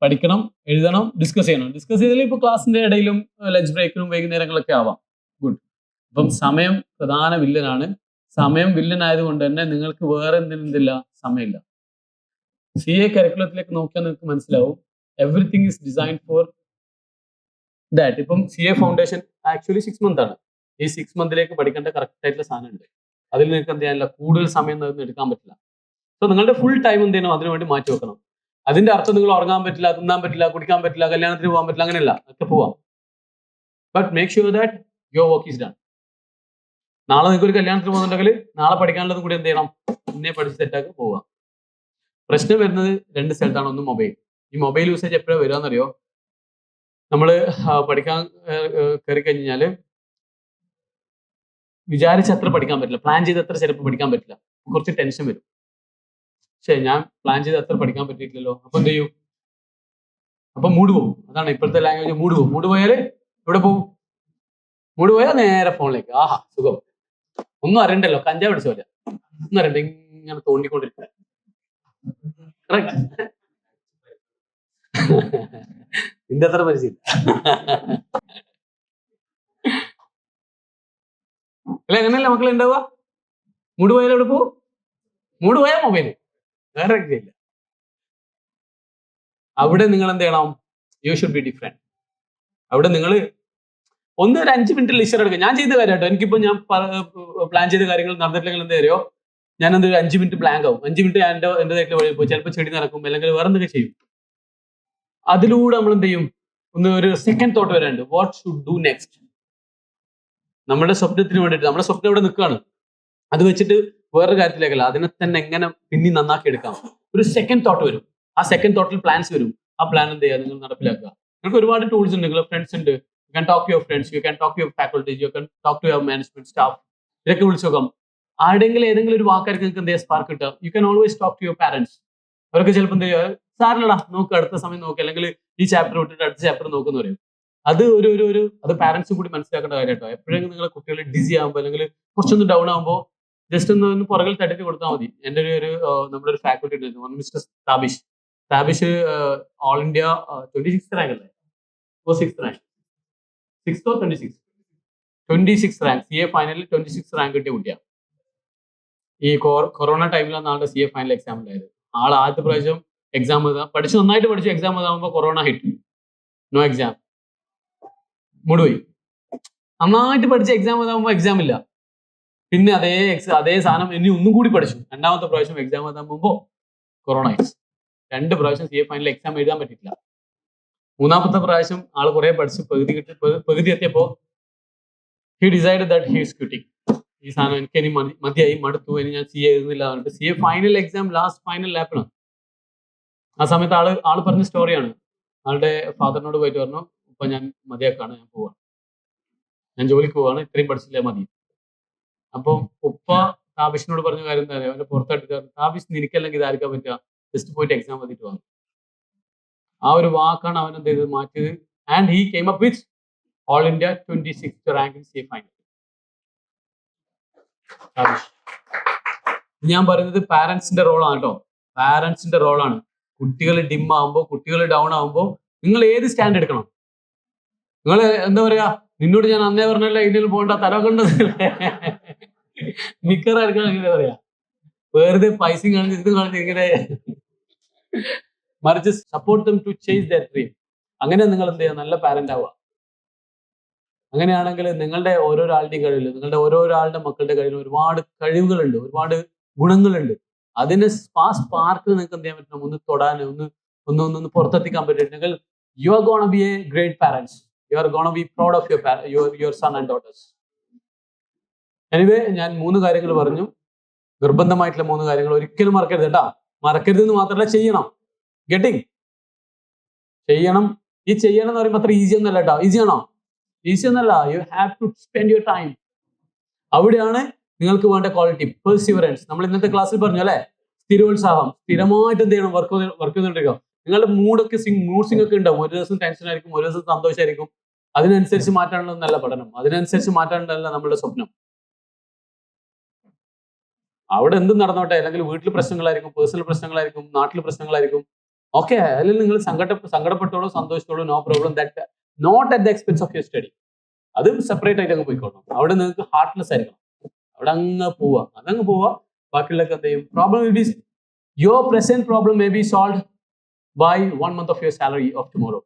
പഠിക്കണം, എഴുതണം, ഡിസ്കസ് ചെയ്യണം. ഡിസ്കസ് ചെയ്താൽ ഇപ്പോൾ ക്ലാസ്സിന്റെ ഇടയിലും ലഞ്ച് ബ്രേക്കിലും വൈകുന്നേരങ്ങളൊക്കെ ആവാം. ഗുഡ്. അപ്പം സമയം പ്രധാന വില്ലനാണ്. സമയം വില്ലൻ ആയതുകൊണ്ട് തന്നെ നിങ്ങൾക്ക് വേറെ എന്തില്ല, സമയമില്ല. CA കരിക്കുലത്തിലേക്ക് നോക്കിയാൽ നിങ്ങൾക്ക് മനസ്സിലാവും, everything is design for that. ഇപ്പം CA ഫൗണ്ടേഷൻ ആക്ച്വലി 6 months ആണ്. ഈ 6 monthിലേക്ക് പഠിക്കേണ്ട കറക്റ്റ് ആയിട്ടുള്ള സാധനം ഉണ്ട്. അതിൽ നിങ്ങൾക്ക് എന്ത് ചെയ്യാനില്ല, കൂടുതൽ സമയം എടുക്കാൻ പറ്റില്ല. സോ നിങ്ങളുടെ ഫുൾ ടൈം എന്ത് ചെയ്യണം, അതിനുവേണ്ടി മാറ്റി വെക്കണം. അതിന്റെ അർത്ഥം നിങ്ങൾ ഉറങ്ങാൻ പറ്റില്ല, തിന്നാൻ പറ്റില്ല, കുടിക്കാൻ പറ്റില്ല, കല്യാണത്തിന് പോകാൻ പറ്റില്ല, അങ്ങനെയല്ല, ഒക്കെ പോവാം. But make sure that your work is done. നാളെ നിങ്ങൾക്ക് ഒരു കല്യാണത്തിന് പോകുന്നുണ്ടെങ്കിൽ നാളെ പഠിക്കാനുള്ളത് കൂടി എന്ത് ചെയ്യണം, ഇന്നേ പഠിച്ച് സെറ്റാക്കി പോവുക. പ്രശ്നം വരുന്നത് 2 സ്ഥലത്താണ്. ഒന്ന് മൊബൈൽ. ഈ മൊബൈൽ യൂസേജ് എപ്പോഴാണ് വരികയെന്നറിയോ? നമ്മൾ പഠിക്കാൻ കയറി കഴിഞ്ഞാൽ വിചാരിച്ച അത്ര പഠിക്കാൻ പറ്റില്ല, പ്ലാൻ ചെയ്ത് അത്ര ചിലപ്പോൾ പഠിക്കാൻ പറ്റില്ല, കുറച്ച് ടെൻഷൻ വരും. പക്ഷേ ഞാൻ പ്ലാൻ ചെയ്ത് അത്ര പഠിക്കാൻ പറ്റിയിട്ടില്ലല്ലോ, അപ്പൊ എന്ത് ചെയ്യും? അപ്പൊ മൂഡ് പോകും. അതാണ് ഇപ്പോഴത്തെ ലാംഗ്വേജ്, മൂഡ് പോകും. മൂഡ് പോയാൽ എവിടെ പോകും? മൂഡ് പോയാൽ നേരെ ഫോണിലേക്ക്. ആഹാ സുഖം, ഒന്നും അറിയണ്ടല്ലോ, കഞ്ചാവ് പിടിച്ച പോലെ ഒന്നും അറിയണ്ട, ഇങ്ങനെ തോണ്ടിക്കൊണ്ടിരിക്കുക. നിന്റെ അത്ര പരിചയം അല്ല, അങ്ങനെയല്ല മക്കളെ ഉണ്ടാവുക. മൂഡ് പോയാൽ എവിടെ പോകും? മൂഡ് പോയാൽ മൊബൈല്, വേറെ രക്ഷയില്ല. അവിടെ നിങ്ങൾ എന്ത് ചെയ്യണം? You should be different. അവിടെ നിങ്ങൾ ഒരു 5 മിനിറ്റ് ലിസ്റ്റർ എടുക്കുക. ഞാൻ ചെയ്ത കാര്യം കേട്ടോ. എനിക്കിപ്പോ ഞാൻ പ്ലാൻ ചെയ്ത കാര്യങ്ങൾ നടന്നിട്ടില്ലെങ്കിൽ എന്താ അറിയോ, ഞാൻ എന്തൊരു 5 മിനിറ്റ് ബ്ലാങ്ക് ആവും. 5 മിനിറ്റ് ഞാൻ എന്റേതായിട്ടുള്ള വഴി പോയി ചിലപ്പോൾ ചെടി നടക്കും, അല്ലെങ്കിൽ വേറെ എന്തൊക്കെ ചെയ്യും. അതിലൂടെ നമ്മൾ എന്ത് ചെയ്യും, ഒരു സെക്കൻഡ് തോട്ട് വരാനുണ്ട്, വാട്ട് ഷുഡ് ഡു നെക്സ്റ്റ്. നമ്മുടെ സ്വപ്നത്തിന് വേണ്ടിയിട്ട്, നമ്മുടെ സ്വപ്നം ഇവിടെ നിൽക്കുകയാണ്, അത് വെച്ചിട്ട് വേറൊരു കാര്യത്തിലേക്കല്ല, അതിനെ തന്നെ എങ്ങനെ പിന്നെ നന്നാക്കി എടുക്കാം. ഒരു സെക്കൻഡ് തോട്ട് വരും. ആ സെക്കൻഡ് തോട്ടിൽ പ്ലാൻസ് വരും. ആ പ്ലാൻ എന്ത് ചെയ്യുക, നിങ്ങൾ നടപ്പിലാക്കുക. നിങ്ങൾക്ക് ഒരുപാട് ടൂൾസ് ഉണ്ട്. നിങ്ങളുടെ ഫ്രണ്ട്സ് ഉണ്ട്. You can talk to your friends, you can talk to your faculties, you can talk to your management staff. ഇതൊക്കെ വിളിച്ചു നോക്കാം. ആരുടെങ്കിലും ഏതെങ്കിലും ഒരു വാക്കാർക്ക് നിങ്ങൾക്ക് എന്ത് ചെയ്യുക, സ്പാർക്ക് കിട്ടുക. You can always talk to your parents. അവർക്ക് ചിലപ്പോൾ എന്ത് ചെയ്യുക, സാറിനടാ നോക്ക്, അടുത്ത സമയം നോക്കുക, അല്ലെങ്കിൽ ഈ ചാപ്റ്റർ വിട്ടിട്ട് അടുത്ത ചാപ്റ്റർ നോക്കുന്ന പറയും. അത് അത് പാരന്റ്സും കൂടി മനസ്സിലാക്കേണ്ട കാര്യം കേട്ടോ. എപ്പോഴെങ്കിലും നിങ്ങളെ കുട്ടികൾ ഡിസി ആകുമ്പോൾ അല്ലെങ്കിൽ കുറച്ചൊന്ന് ഡൗൺ ആകുമ്പോൾ ജസ്റ്റ് ഒന്ന് പുറകിൽ തട്ടിട്ട് കൊടുത്താൽ മതി. എൻ്റെ നമ്മുടെ ഒരു ഫാക്കൽറ്റി ഉണ്ടായിരുന്നു, mister Tabish all India 26th rank അല്ലേ, 6th rank, 6th or 26th, 26 rank, CA ഫൈനലിൽ 26 റാങ്ക് കിട്ടിയ കുട്ടിയാണ്. ഈ കൊറോണ ടൈമിലാണ് ആളുടെ CA ഫൈനൽ എക്സാം ഉണ്ടായത്. ആൾ ആദ്യത്തെ പ്രാവശ്യം എക്സാം എഴുതാം നന്നായിട്ട് പഠിച്ചു എക്സാം എഴുതാകുമ്പോൾ കൊറോണ ഹിറ്റ്, നോ എക്സാം, മുടുപോയി. നന്നായിട്ട് പഠിച്ച എക്സാം എഴുതാകുമ്പോൾ എക്സാം ഇല്ല. പിന്നെ അതേ സാധനം ഇനി ഒന്നും കൂടി പഠിച്ചു. രണ്ടാമത്തെ പ്രാവശ്യം എക്സാം എഴുതാൻ പോകുമ്പോൾ കൊറോണ ഹിറ്റ്. 2 പ്രാവശ്യം CA ഫൈനൽ എക്സാം എഴുതാൻ പറ്റിയില്ല. മൂന്നാമത്തെ പ്രാവശ്യം ആൾ കുറെ പഠിച്ച് പകുതി എത്തിയപ്പോൾ he decided that he is quitting. ഈ സാധനം എനിക്ക് ഇനി മതിയായി, മടുത്തു, ഇനി ഞാൻ CA എഴുതുന്നില്ല പറഞ്ഞിട്ട് CA final exam last final ലാപ്പിലാണ്. ആ സമയത്ത് ആള് പറഞ്ഞ സ്റ്റോറിയാണ്. ആളുടെ ഫാദറിനോട് പോയിട്ട് പറഞ്ഞു, ഇപ്പൊ ഞാൻ മതിയാക്കാണ്, ഞാൻ പോവാണ്, ഞാൻ ജോലിക്ക് പോവാണ്, ഇത്രയും പഠിച്ചില്ലേ മതി. അപ്പം ഉപ്പ താബിഷിനോട് പറഞ്ഞ കാര്യം എന്താ പറയുക, അവന്റെ പുറത്തായിട്ട് താബിഷ് നിനക്കല്ലെങ്കിൽ ഇതായിരിക്കാൻ പറ്റുക, ജസ്റ്റ് പോയിട്ട് എക്സാം എഴുതിയിട്ട് വന്നു. ആ ഒരു വാക്കാണ് അവൻ എന്ത് ചെയ്തത്, മാറ്റിയത്. And he came up with all India 26th rank in CA final. ഞാൻ പറയുന്നത് പാരന്റ്സിന്റെ റോളാണ് കേട്ടോ, പാരന്റ്സിന്റെ റോളാണ്. കുട്ടികൾ ഡിം ആവുമ്പോൾ, കുട്ടികൾ ഡൗൺ ആവുമ്പോൾ നിങ്ങൾ ഏത് സ്റ്റാൻഡ് എടുക്കണം? നിങ്ങൾ എന്താ പറയാ, നിന്നോട് ഞാൻ അന്നേ പറഞ്ഞല്ല ഇന്ത്യയിൽ പോകേണ്ട, തല കൊണ്ടത് നിക്കറായിരിക്കണം ഇങ്ങനെ പറയാ, വെറുതെ പൈസയും കാണിച്ച് ഇത് കാണിച്ച് ഇങ്ങനെ, മറിച്ച് support them to chase their dream. അങ്ങനെ നിങ്ങൾ എന്ത് ചെയ്യുക, നല്ല പാരന്റ് ആവുക. അങ്ങനെയാണെങ്കിൽ നിങ്ങളുടെ ഓരോരാളുടെയും കഴിവിൽ, നിങ്ങളുടെ ഓരോരാളുടെ മക്കളുടെ കഴിവിൽ ഒരുപാട് കഴിവുകളുണ്ട്, ഒരുപാട് ഗുണങ്ങളുണ്ട്. അതിന് സ്പാർക്ക് നിങ്ങൾക്ക് എന്ത് ചെയ്യാൻ പറ്റണം, ഒന്ന് തൊടാൻ, ഒന്ന് പുറത്തെത്തിക്കാൻ പറ്റിയിട്ടുണ്ടെങ്കിൽ you are gonna be a great parents, you are gonna be proud of your son and daughters. Anyway, ഞാൻ 3 കാര്യങ്ങൾ പറഞ്ഞു, നിർബന്ധമായിട്ടുള്ള 3 കാര്യങ്ങൾ ഒരിക്കലും മറക്കരുത് കേട്ടാ. മറക്കരുതെന്ന് മാത്രമല്ല, ചെയ്യണം. ഗെറ്റിംഗ് ചെയ്യണം. ഈ ചെയ്യണം എന്ന് പറയുമ്പോൾ അത്ര ഈസി ഒന്നല്ല കേട്ടോ. ഈസി ഒന്നല്ല. You have to spend your time. അവിടെയാണ് നിങ്ങൾക്ക് വേണ്ട ക്വാളിറ്റി, പെർസിവറൻസ്. നമ്മൾ ഇന്നത്തെ ക്ലാസ്സിൽ പറഞ്ഞു അല്ലെ, സ്ഥിരോത്സാഹം. സ്ഥിരമായിട്ട് എന്ത് ചെയ്യണം, വർക്ക് ചെയ്തുകൊണ്ടിരിക്കുക. നിങ്ങളുടെ മൂഡ് സ്വിംഗ് ഒക്കെ ഉണ്ടാവും. ഒരു ദിവസം ടെൻഷൻ ആയിരിക്കും, ഒരു ദിവസം സന്തോഷമായിരിക്കും. അതിനനുസരിച്ച് മാറ്റാനുള്ളതല്ല പഠനം, അതിനനുസരിച്ച് മാറ്റാനുള്ളതല്ല നമ്മുടെ സ്വപ്നം. അവിടെ എന്തും നടന്നോട്ടെ, അല്ലെങ്കിൽ വീട്ടിൽ പ്രശ്നങ്ങളായിരിക്കും, പേഴ്സണൽ പ്രശ്നങ്ങളായിരിക്കും, നാട്ടിൽ പ്രശ്നങ്ങളായിരിക്കും. ഓക്കെ, അതിൽ നിങ്ങൾ സങ്കടപ്പെട്ടോളൂ, സന്തോഷിച്ചോളൂ, no problem. That not at the expense of your study. അത് സെപ്പറേറ്റ് ആയിട്ട് അങ്ങ് പോയിക്കോളണം. അവിടെ നിങ്ങൾക്ക് ഹാർട്ട്ലെസ് ആയിരിക്കണം, അവിടെ അങ്ങ് പോവുക. ബാക്കിയുള്ളൊക്കെ എന്ത് ചെയ്യും, problem will be, your present problem may be solve by 1 month of your salary of tomorrow.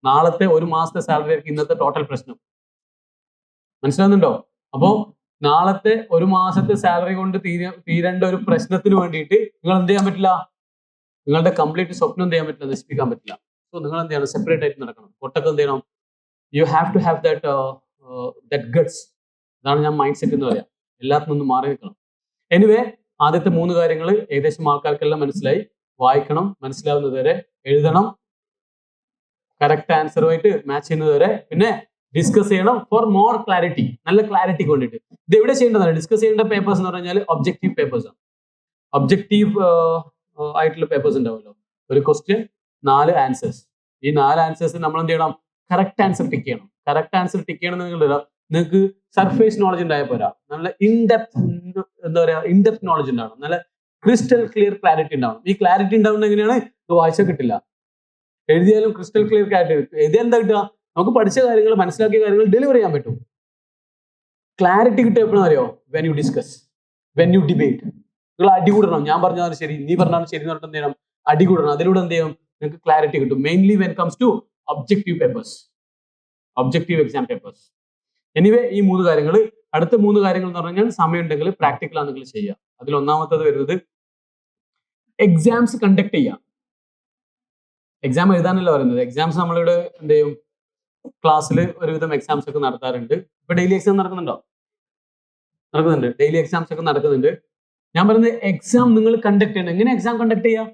നാളത്തെ 1 മാസത്തെ സാലറി ആയിരിക്കും ഇന്നത്തെ ടോട്ടൽ പ്രശ്നം. മനസ്സിലാവുന്നുണ്ടോ? അപ്പോ നാളത്തെ 1 മാസത്തെ സാലറി കൊണ്ട് തീരേണ്ട ഒരു പ്രശ്നത്തിന് വേണ്ടിയിട്ട് നിങ്ങൾ എന്ത് ചെയ്യാൻ പറ്റില്ല, നിങ്ങളുടെ കംപ്ലീറ്റ് സ്വപ്നം എന്ത് ചെയ്യാൻ പറ്റില്ല, നശിപ്പിക്കാൻ പറ്റില്ല. സോ നിങ്ങൾ എന്ത് ചെയ്യണം, സെപ്പറേറ്റ് ആയിട്ട് നടക്കണം. ഒട്ടൊക്കെ എന്ത് ചെയ്യണം, you have to have that guts. അതാണ് ഞാൻ മൈൻഡ് സെറ്റ് എന്ന് പറയാം. എല്ലാത്തിനും ഒന്ന് മാറി നിൽക്കണം. എനിവേ, ആദ്യത്തെ 3 കാര്യങ്ങൾ ഏകദേശം ആൾക്കാർക്കെല്ലാം മനസ്സിലായി. വായിക്കണം, മനസ്സിലാവുന്നത് വരെ എഴുതണം, കറക്റ്റ് ആൻസറുമായിട്ട് മാച്ച് ചെയ്യുന്നത് വരെ, പിന്നെ ഡിസ്കസ് ചെയ്യണം ഫോർ മോർ ക്ലാരിറ്റി, നല്ല ക്ലാരിറ്റിക്ക് വേണ്ടിയിട്ട്. ഇത് എവിടെ ചെയ്യേണ്ടതാണ്, ഡിസ്കസ് ചെയ്യേണ്ട പേപ്പേഴ്സ് എന്ന് പറഞ്ഞാൽ ഒബ്ജക്റ്റീവ് പേപ്പേഴ്സ് ആണ്. ഒബ്ജക്റ്റീവ് ആയിട്ടുള്ള പേപ്പേഴ്സ് ഉണ്ടാവുമല്ലോ. ഒരു ക്വസ്റ്റ്യൻ, 4 ആൻസേഴ്സ്. ഈ 4 ആൻസേഴ്സ് നമ്മൾ എന്ത് ചെയ്യണം, കറക്റ്റ് ആൻസർ ടിക്ക് ചെയ്യണം. കറക്റ്റ് ആൻസർ ടിക്ക് ചെയ്യണം. നിങ്ങൾക്ക് സർഫേസ് നോളജ് ഉണ്ടായാൽ പോരാ, നല്ല ഇൻഡെപ്ത് നോളജ് ഉണ്ടാവണം, നല്ല ക്രിസ്റ്റൽ ക്ലിയർ ക്ലാരിറ്റി ഉണ്ടാവണം. ഈ ക്ലാരിറ്റി ഉണ്ടാവുന്നത് എങ്ങനെയാണ്, ഇത് വായിച്ചാൽ കിട്ടില്ല. എഴുതിയാലും ക്രിസ്റ്റൽ ക്ലിയർ ക്ലാരിറ്റി എഴുതിയാൽ എന്താ കിട്ടുക, നമുക്ക് പഠിച്ച കാര്യങ്ങൾ, മനസ്സിലാക്കിയ കാര്യങ്ങൾ ഡെലിവർ ചെയ്യാൻ പറ്റും. ക്ലാരിറ്റി കിട്ടിയപ്പോഴും അറിയോ, when you discuss, when you debate. നിങ്ങൾ അടികൂടണം. ഞാൻ പറഞ്ഞാലും ശരി, നീ പറഞ്ഞാലും ശരി എന്ന് പറഞ്ഞിട്ട് എന്ത് ചെയ്യണം, അടികൂടണം. അതിലൂടെ എന്ത് ചെയ്യും, നിങ്ങൾക്ക് ക്ലാരിറ്റി കിട്ടും. Mainly when comes to objective papers, objective exam papers. Anyway, ഈ 3 കാര്യങ്ങൾ, അടുത്ത 3 കാര്യങ്ങൾ എന്ന് പറഞ്ഞാൽ സമയം ഉണ്ടെങ്കിൽ പ്രാക്ടിക്കൽ ആണെങ്കിൽ ചെയ്യുക. അതിൽ ഒന്നാമത്തത് വരുന്നത് എക്സാംസ് കണ്ടക്ട് ചെയ്യാം. എക്സാം എഴുതാനല്ല പറയുന്നത്. എക്സാംസ് നമ്മളിവിടെ എന്ത് ചെയ്യും, ക്ലാസ്സിൽ ഒരുവിധം എക്സാംസ് ഒക്കെ നടത്താറുണ്ട്. ഇപ്പൊ ഡെയിലി എക്സാം നടക്കുന്നുണ്ട്. ഡെയിലി എക്സാംസ് ഒക്കെ നടക്കുന്നുണ്ട്. ഞാൻ പറയുന്നത് എക്സാം നിങ്ങൾ കണ്ടക്ട് ചെയ്യണം. എങ്ങനെ എക്സാം കണ്ടക്ട് ചെയ്യാം?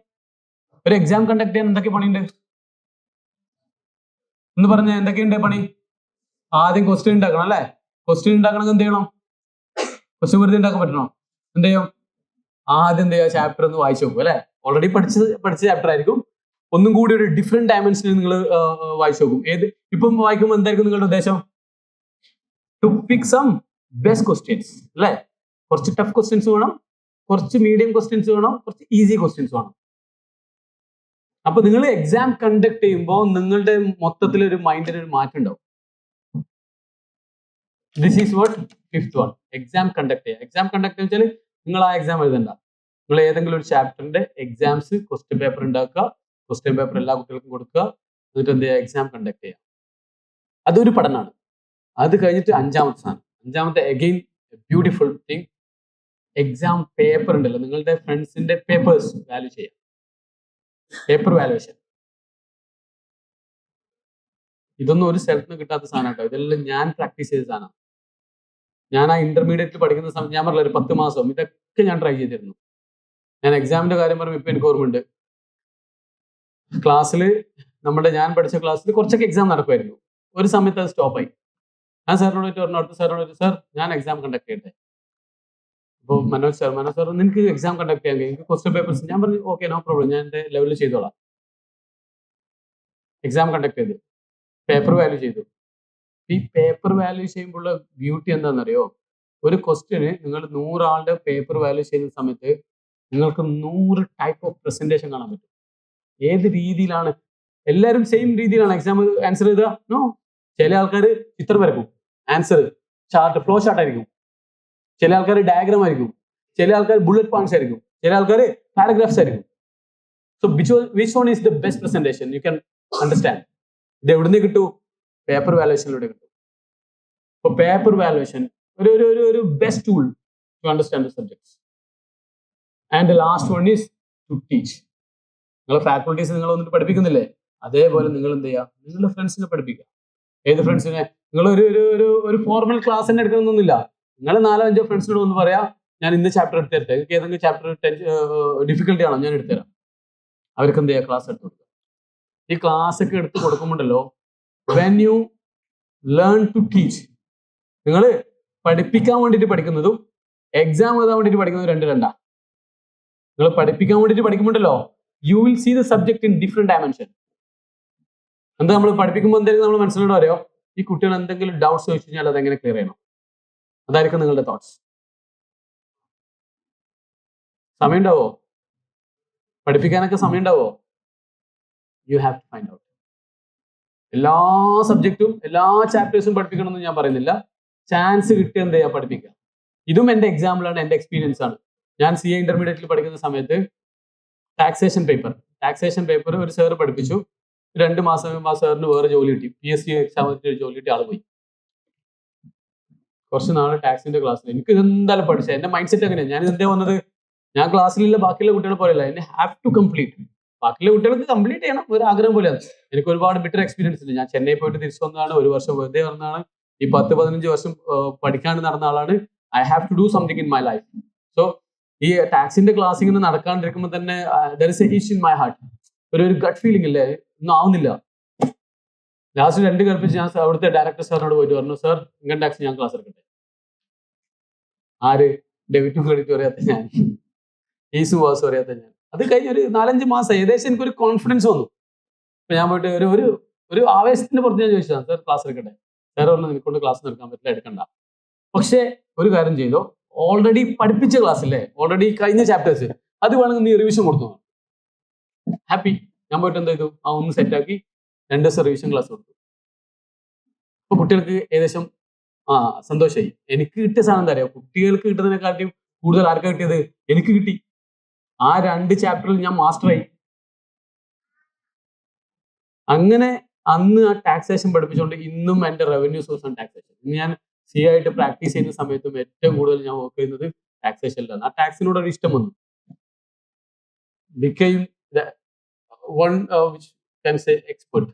ഒരു എക്സാം കണ്ടക്ട് ചെയ്യാൻ എന്തൊക്കെ പണിയുണ്ട് എന്ന് പറഞ്ഞാൽ, എന്തൊക്കെയുണ്ട് പണി? ആദ്യം ക്വസ്റ്റ്യൻ ഉണ്ടാക്കണം അല്ലെ. ക്വസ്റ്റ്യൻ ഉണ്ടാക്കണമെങ്കിൽ എന്ത് ചെയ്യണം, ക്വസ്റ്റ്യൻ വെറുതെ ഉണ്ടാക്കാൻ പറ്റണോ? എന്ത് ചെയ്യും, ആദ്യം എന്ത് ചെയ്യുക, ചാപ്റ്റർ ഒന്ന് വായിച്ചു നോക്കും അല്ലെ. ഓൾറെഡി പഠിച്ച ചാപ്റ്റർ ആയിരിക്കും, ഒന്നും കൂടി ഒരു ഡിഫറെന്റ് ഡയമെൻഷനിൽ നിങ്ങൾ വായിച്ചു നോക്കും. ഇപ്പം വായിക്കുമ്പോൾ എന്തായിരിക്കും നിങ്ങളുടെ ഉദ്ദേശം? To pick some best questions അല്ലെ. കുറച്ച് ടഫ് ക്വസ്റ്റ്യൻസ് വേണം, കുറച്ച് മീഡിയം ക്വസ്റ്റ്യൻസ് വേണം, കുറച്ച് ഈസി ക്വസ്റ്റ്യൻസ് വേണം. അപ്പൊ നിങ്ങൾ എക്സാം കണ്ടക്ട് ചെയ്യുമ്പോൾ നിങ്ങളുടെ മൊത്തത്തിൽ ഒരു മൈൻഡിന് ഒരു മാറ്റം ഉണ്ടാവും. This is what fifth one. Exam conduct ചെയ്യുക. എക്സാം കണ്ടക്ട് വെച്ചാൽ നിങ്ങൾ ആ എക്സാം എഴുതണ്ട. നിങ്ങൾ ഏതെങ്കിലും ഒരു ചാപ്റ്ററിന്റെ എക്സാംസ് ക്വസ്റ്റ്യൻ പേപ്പർ ഉണ്ടാക്കുക, ക്വസ്റ്റ്യൻ പേപ്പർ എല്ലാ കുട്ടികൾക്കും കൊടുക്കുക, എന്നിട്ട് എന്ത് ചെയ്യുക, എക്സാം കണ്ടക്ട് ചെയ്യുക. അതൊരു പഠനമാണ്. അത് കഴിഞ്ഞിട്ട് അഞ്ചാമത്തെ again beautiful thing, exam paper ഉണ്ടല്ലോ, നിങ്ങളുടെ ഫ്രണ്ട്സിന്റെ പേപ്പേഴ്സ് വാല്യൂ ചെയ്യാം. പേപ്പർ വാല്യുവേഷൻ ഇതൊന്നും ഒരു സ്ഥലത്ത് കിട്ടാത്ത സാധനം കേട്ടോ. ഇതെല്ലാം ഞാൻ പ്രാക്ടീസ് ചെയ്ത സാധനമാണ്. ഞാൻ ആ ഇന്റർമീഡിയറ്റിൽ പഠിക്കുന്ന സമയത്ത് ഞാൻ പറഞ്ഞില്ല, ഒരു 10 മാസം ഇതൊക്കെ ഞാൻ ട്രൈ ചെയ്തിരുന്നു. ഞാൻ എക്സാമിന്റെ കാര്യം പറയുമ്പോൾ ഇപ്പൊ എനിക്ക് ഓർമ്മയുണ്ട്, ക്ലാസ്സിൽ ഞാൻ പഠിച്ച ക്ലാസ്സിൽ കുറച്ചൊക്കെ എക്സാം നടക്കുമായിരുന്നു. ഒരു സമയത്ത് അത് സ്റ്റോപ്പായി. ഞാൻ സാറിനോട് പറഞ്ഞു, അടുത്ത സാറിനോട്, സാർ ഞാൻ എക്സാം കണ്ടക്ട് ചെയ്യട്ടെ. അപ്പോൾ മനോജ് സാർ നിനക്ക് എക്സാം കണ്ടക്ട് ചെയ്യാൻ കഴിയും, എനിക്ക് ക്വസ്റ്റ്യൻ പേപ്പേഴ്സ്. ഞാൻ പറഞ്ഞു ഓക്കെ, നോ പ്രോബ്ലം, ഞാൻ എൻ്റെ ലെവലിൽ ചെയ്തോളാം. എക്സാം കണ്ടക്ട് ചെയ്തു, പേപ്പർ വാല്യൂ ചെയ്തു. ഈ പേപ്പർ വാല്യൂ ചെയ്യുമ്പോഴുള്ള ബ്യൂട്ടി എന്താണെന്നറിയോ? ഒരു ക്വസ്റ്റ്യന് നിങ്ങൾ 100 ആളുടെ പേപ്പർ വാല്യൂ ചെയ്യുന്ന സമയത്ത് നിങ്ങൾക്ക് 100 ടൈപ്പ് ഓഫ് പ്രസന്റേഷൻ കാണാൻ പറ്റും. ഏത് രീതിയിലാണ്? എല്ലാവരും സെയിം രീതിയിലാണ് എക്സാം ആൻസർ ചെയ്തുക? നോ. ചില ആൾക്കാർ ചിത്രം വരക്കും, ആൻസർ ചാർട്ട്, ഫ്ലോ ചാർട്ട് ആയിരിക്കും. ചില ആൾക്കാർ ഡയഗ്രാം ആയിരിക്കും. ചില ആൾക്കാർ ബുള്ളറ്റ് പോയിന്റ്സ് ആയിരിക്കും. ചില ആൾക്കാർ പാരഗ്രാഫ്സ് ആയിരിക്കും. So which one is the best presentation? You can understand. ഇത് എവിടുന്ന് കിട്ടൂ? പേപ്പർ വാല്യുവേഷനിലൂടെ കിട്ടും. അപ്പോൾ പേപ്പർ വാല്യുവേഷൻ ഒരു best tool to understand the subjects. And the last one is to teach. നിങ്ങളെ ഫാക്കൽറ്റീസ് നിങ്ങൾ വന്നിട്ട് പഠിപ്പിക്കുന്നില്ലേ, അതേപോലെ നിങ്ങൾ എന്ത് ചെയ്യുക, നിങ്ങളുടെ ഫ്രണ്ട്സിനെ പഠിപ്പിക്കുക. ഏത് ഫ്രണ്ട്സിനെ? നിങ്ങൾ ഒരു ഫോർമൽ ക്ലാസ് തന്നെ എടുക്കണമെന്നൊന്നുമില്ല. നിങ്ങൾ 4-5 ഫ്രണ്ട്സിനോട് ഒന്ന് പറയാം, ഞാൻ ഇന്ന് ചാപ്റ്റർ എടുത്ത് തരട്ടെ, എനിക്ക് ഏതെങ്കിലും ചാപ്റ്റർ ഡിഫിക്കൽട്ടി ആണോ, ഞാൻ എടുത്തുതരാം. അവർക്ക് എന്ത് ചെയ്യുക, ക്ലാസ് എടുത്ത് കൊടുക്കുക. ഈ ക്ലാസ് ഒക്കെ എടുത്ത് കൊടുക്കുമ്പോണ്ടല്ലോ, when you learn to teach, നിങ്ങൾ പഠിപ്പിക്കാൻ വേണ്ടിയിട്ട് പഠിക്കുന്നതും എക്സാം എഴുതാൻ വേണ്ടിയിട്ട് പഠിക്കുന്നതും രണ്ടാ. നിങ്ങൾ പഠിപ്പിക്കാൻ വേണ്ടിയിട്ട് പഠിക്കുമ്പോണ്ടല്ലോ, you will see the subject in different dimension. എന്താ നമ്മൾ പഠിപ്പിക്കുമ്പോൾ എന്തെങ്കിലും നമ്മൾ മനസ്സിലോട്ട് അറിയോ, ഈ കുട്ടികൾ എന്തെങ്കിലും ഡൗട്ട്സ് ചോദിച്ചു കഴിഞ്ഞാൽ അതെങ്ങനെ ക്ലിയർ ചെയ്യണം, അതായിരിക്കും നിങ്ങളുടെ തോട്ട്സ്. സമയം ഉണ്ടാവോ പഠിപ്പിക്കാനൊക്കെ? സമയം ഉണ്ടാവോ? You have to find out. എല്ലാ സബ്ജക്റ്റും എല്ലാ ചാപ്റ്റേഴ്സും പഠിപ്പിക്കണമെന്ന് ഞാൻ പറയുന്നില്ല. ചാൻസ് കിട്ടി എന്ത് ചെയ്യാ, പഠിപ്പിക്കുക. ഇതും എൻ്റെ എക്സാമ്പിളാണ്, എൻ്റെ എക്സ്പീരിയൻസ് ആണ്. ഞാൻ CA ഇന്റർമീഡിയറ്റിൽ പഠിക്കുന്ന സമയത്ത് ടാക്സേഷൻ പേപ്പർ ഒരു സാർ പഠിപ്പിച്ചു. 2 മാസം ആ സാറിന് വേറെ ജോലി കിട്ടി, PSC എക്സാം ജോലി കിട്ടി, ആള് പോയി. കുറച്ച് നാള് ടാക്സിന്റെ ക്ലാസ്സിൽ എനിക്ക് ഇതെന്തായാലും പഠിച്ച എന്റെ മൈൻഡ് സെറ്റ് അങ്ങനെയാണ്. ഞാൻ ഇതെന്താ വന്നത്, ഞാൻ ക്ലാസ്സിലുള്ള ബാക്കിയുള്ള കുട്ടികളെ പോലെയല്ല, എന്നെ ഹാവ് ടു കംപ്ലീറ്റ്. ബാക്കിയുള്ള കുട്ടികൾക്ക് കംപ്ലീറ്റ് ചെയ്യണം ഒരു ആഗ്രഹം പോലെയാണ്. എനിക്ക് ഒരുപാട് ബിറ്റർ എക്സ്പീരിയൻസ് ഉണ്ട്. ഞാൻ ചെന്നൈ പോയിട്ട് തിരിച്ചു വന്നതാണ്, 1 വർഷം വെറുതെ വന്നതാണ്, ഈ 10-15 വർഷം പഠിക്കാണ്ട് നടന്ന ആളാണ്. I have to do something in my life. So ഈ ടാക്സിന്റെ ക്ലാസ് ഇങ്ങനെ നടക്കാണ്ടിരിക്കുമ്പോൾ തന്നെ there is a itch in my heart. ഒരു ഗട്ട് ഫീലിംഗ് ഇല്ലേ, ഒന്നും ആവുന്നില്ല. ലാസ്റ്റ് 2 കൽപ്പിച്ച് ഞാൻ അവിടുത്തെ ഡയറക്ടർ സാറിനോട് പോയിട്ട് പറഞ്ഞു, സാർ ഇൻകം ടാക്സ് ഞാൻ ക്ലാസ് എടുക്കട്ടെ. ആര്? ഡെബിറ്റും ക്രെഡിറ്റും അറിയാത്ത ഞാൻ, ഈസും വാസും അറിയാത്ത ഞാൻ. അത് കഴിഞ്ഞ് ഒരു 4-5 മാസം ഏകദേശം എനിക്കൊരു കോൺഫിഡൻസ് വന്നു. അപ്പൊ ഞാൻ പോയിട്ട് ഒരു ആവേശത്തിന്റെ പുറത്ത് ഞാൻ ചോദിച്ചതാണ്, സാർ ക്ലാസ് എടുക്കട്ടെ. സാർ പറഞ്ഞു, നിനക്കൊണ്ട് ക്ലാസ് എടുക്കാൻ പറ്റില്ല, എടുക്കണ്ട. പക്ഷേ ഒരു കാര്യം ചെയ്തോ, ഓൾറെഡി പഠിപ്പിച്ച ക്ലാസ് അല്ലേ, ഓൾറെഡി കഴിഞ്ഞ ചാപ്റ്റേഴ്സ്, അത് വേണമെങ്കിൽ നീ റിവിഷൻ കൊടുത്തു. ഹാപ്പി. ഞാൻ പോയിട്ട് എന്താ ചെയ്തു, ഒന്ന് സെറ്റാക്കി 2 ദിവസം റിവിഷൻ ക്ലാസ് കൊടുത്തു. അപ്പൊ കുട്ടികൾക്ക് ഏകദേശം സന്തോഷമായി. എനിക്ക് കിട്ടിയ സാധനം എന്താ അറിയാം, കുട്ടികൾക്ക് കിട്ടുന്നതിനെക്കാട്ടിയും കൂടുതൽ ആർക്കാ കിട്ടിയത്? എനിക്ക് കിട്ടി. ആ 2 ചാപ്റ്ററിൽ ഞാൻ മാസ്റ്ററായി. അങ്ങനെ അന്ന് ആ ടാക്സേഷൻ പഠിപ്പിച്ചുകൊണ്ട് ഇന്നും എന്റെ റവന്യൂ സോഴ്സ് ആണ് ടാക്സേഷൻ. ഇന്ന് ഞാൻ CA ആയിട്ട് പ്രാക്ടീസ് ചെയ്യുന്ന സമയത്തും ഏറ്റവും കൂടുതൽ ഞാൻ വർക്ക് ചെയ്യുന്നത് ടാക്സേഷനിലാണ്. ആ ടാക്സിനോട് ഒരു ഇഷ്ടം വന്നു. became the one which can say expert.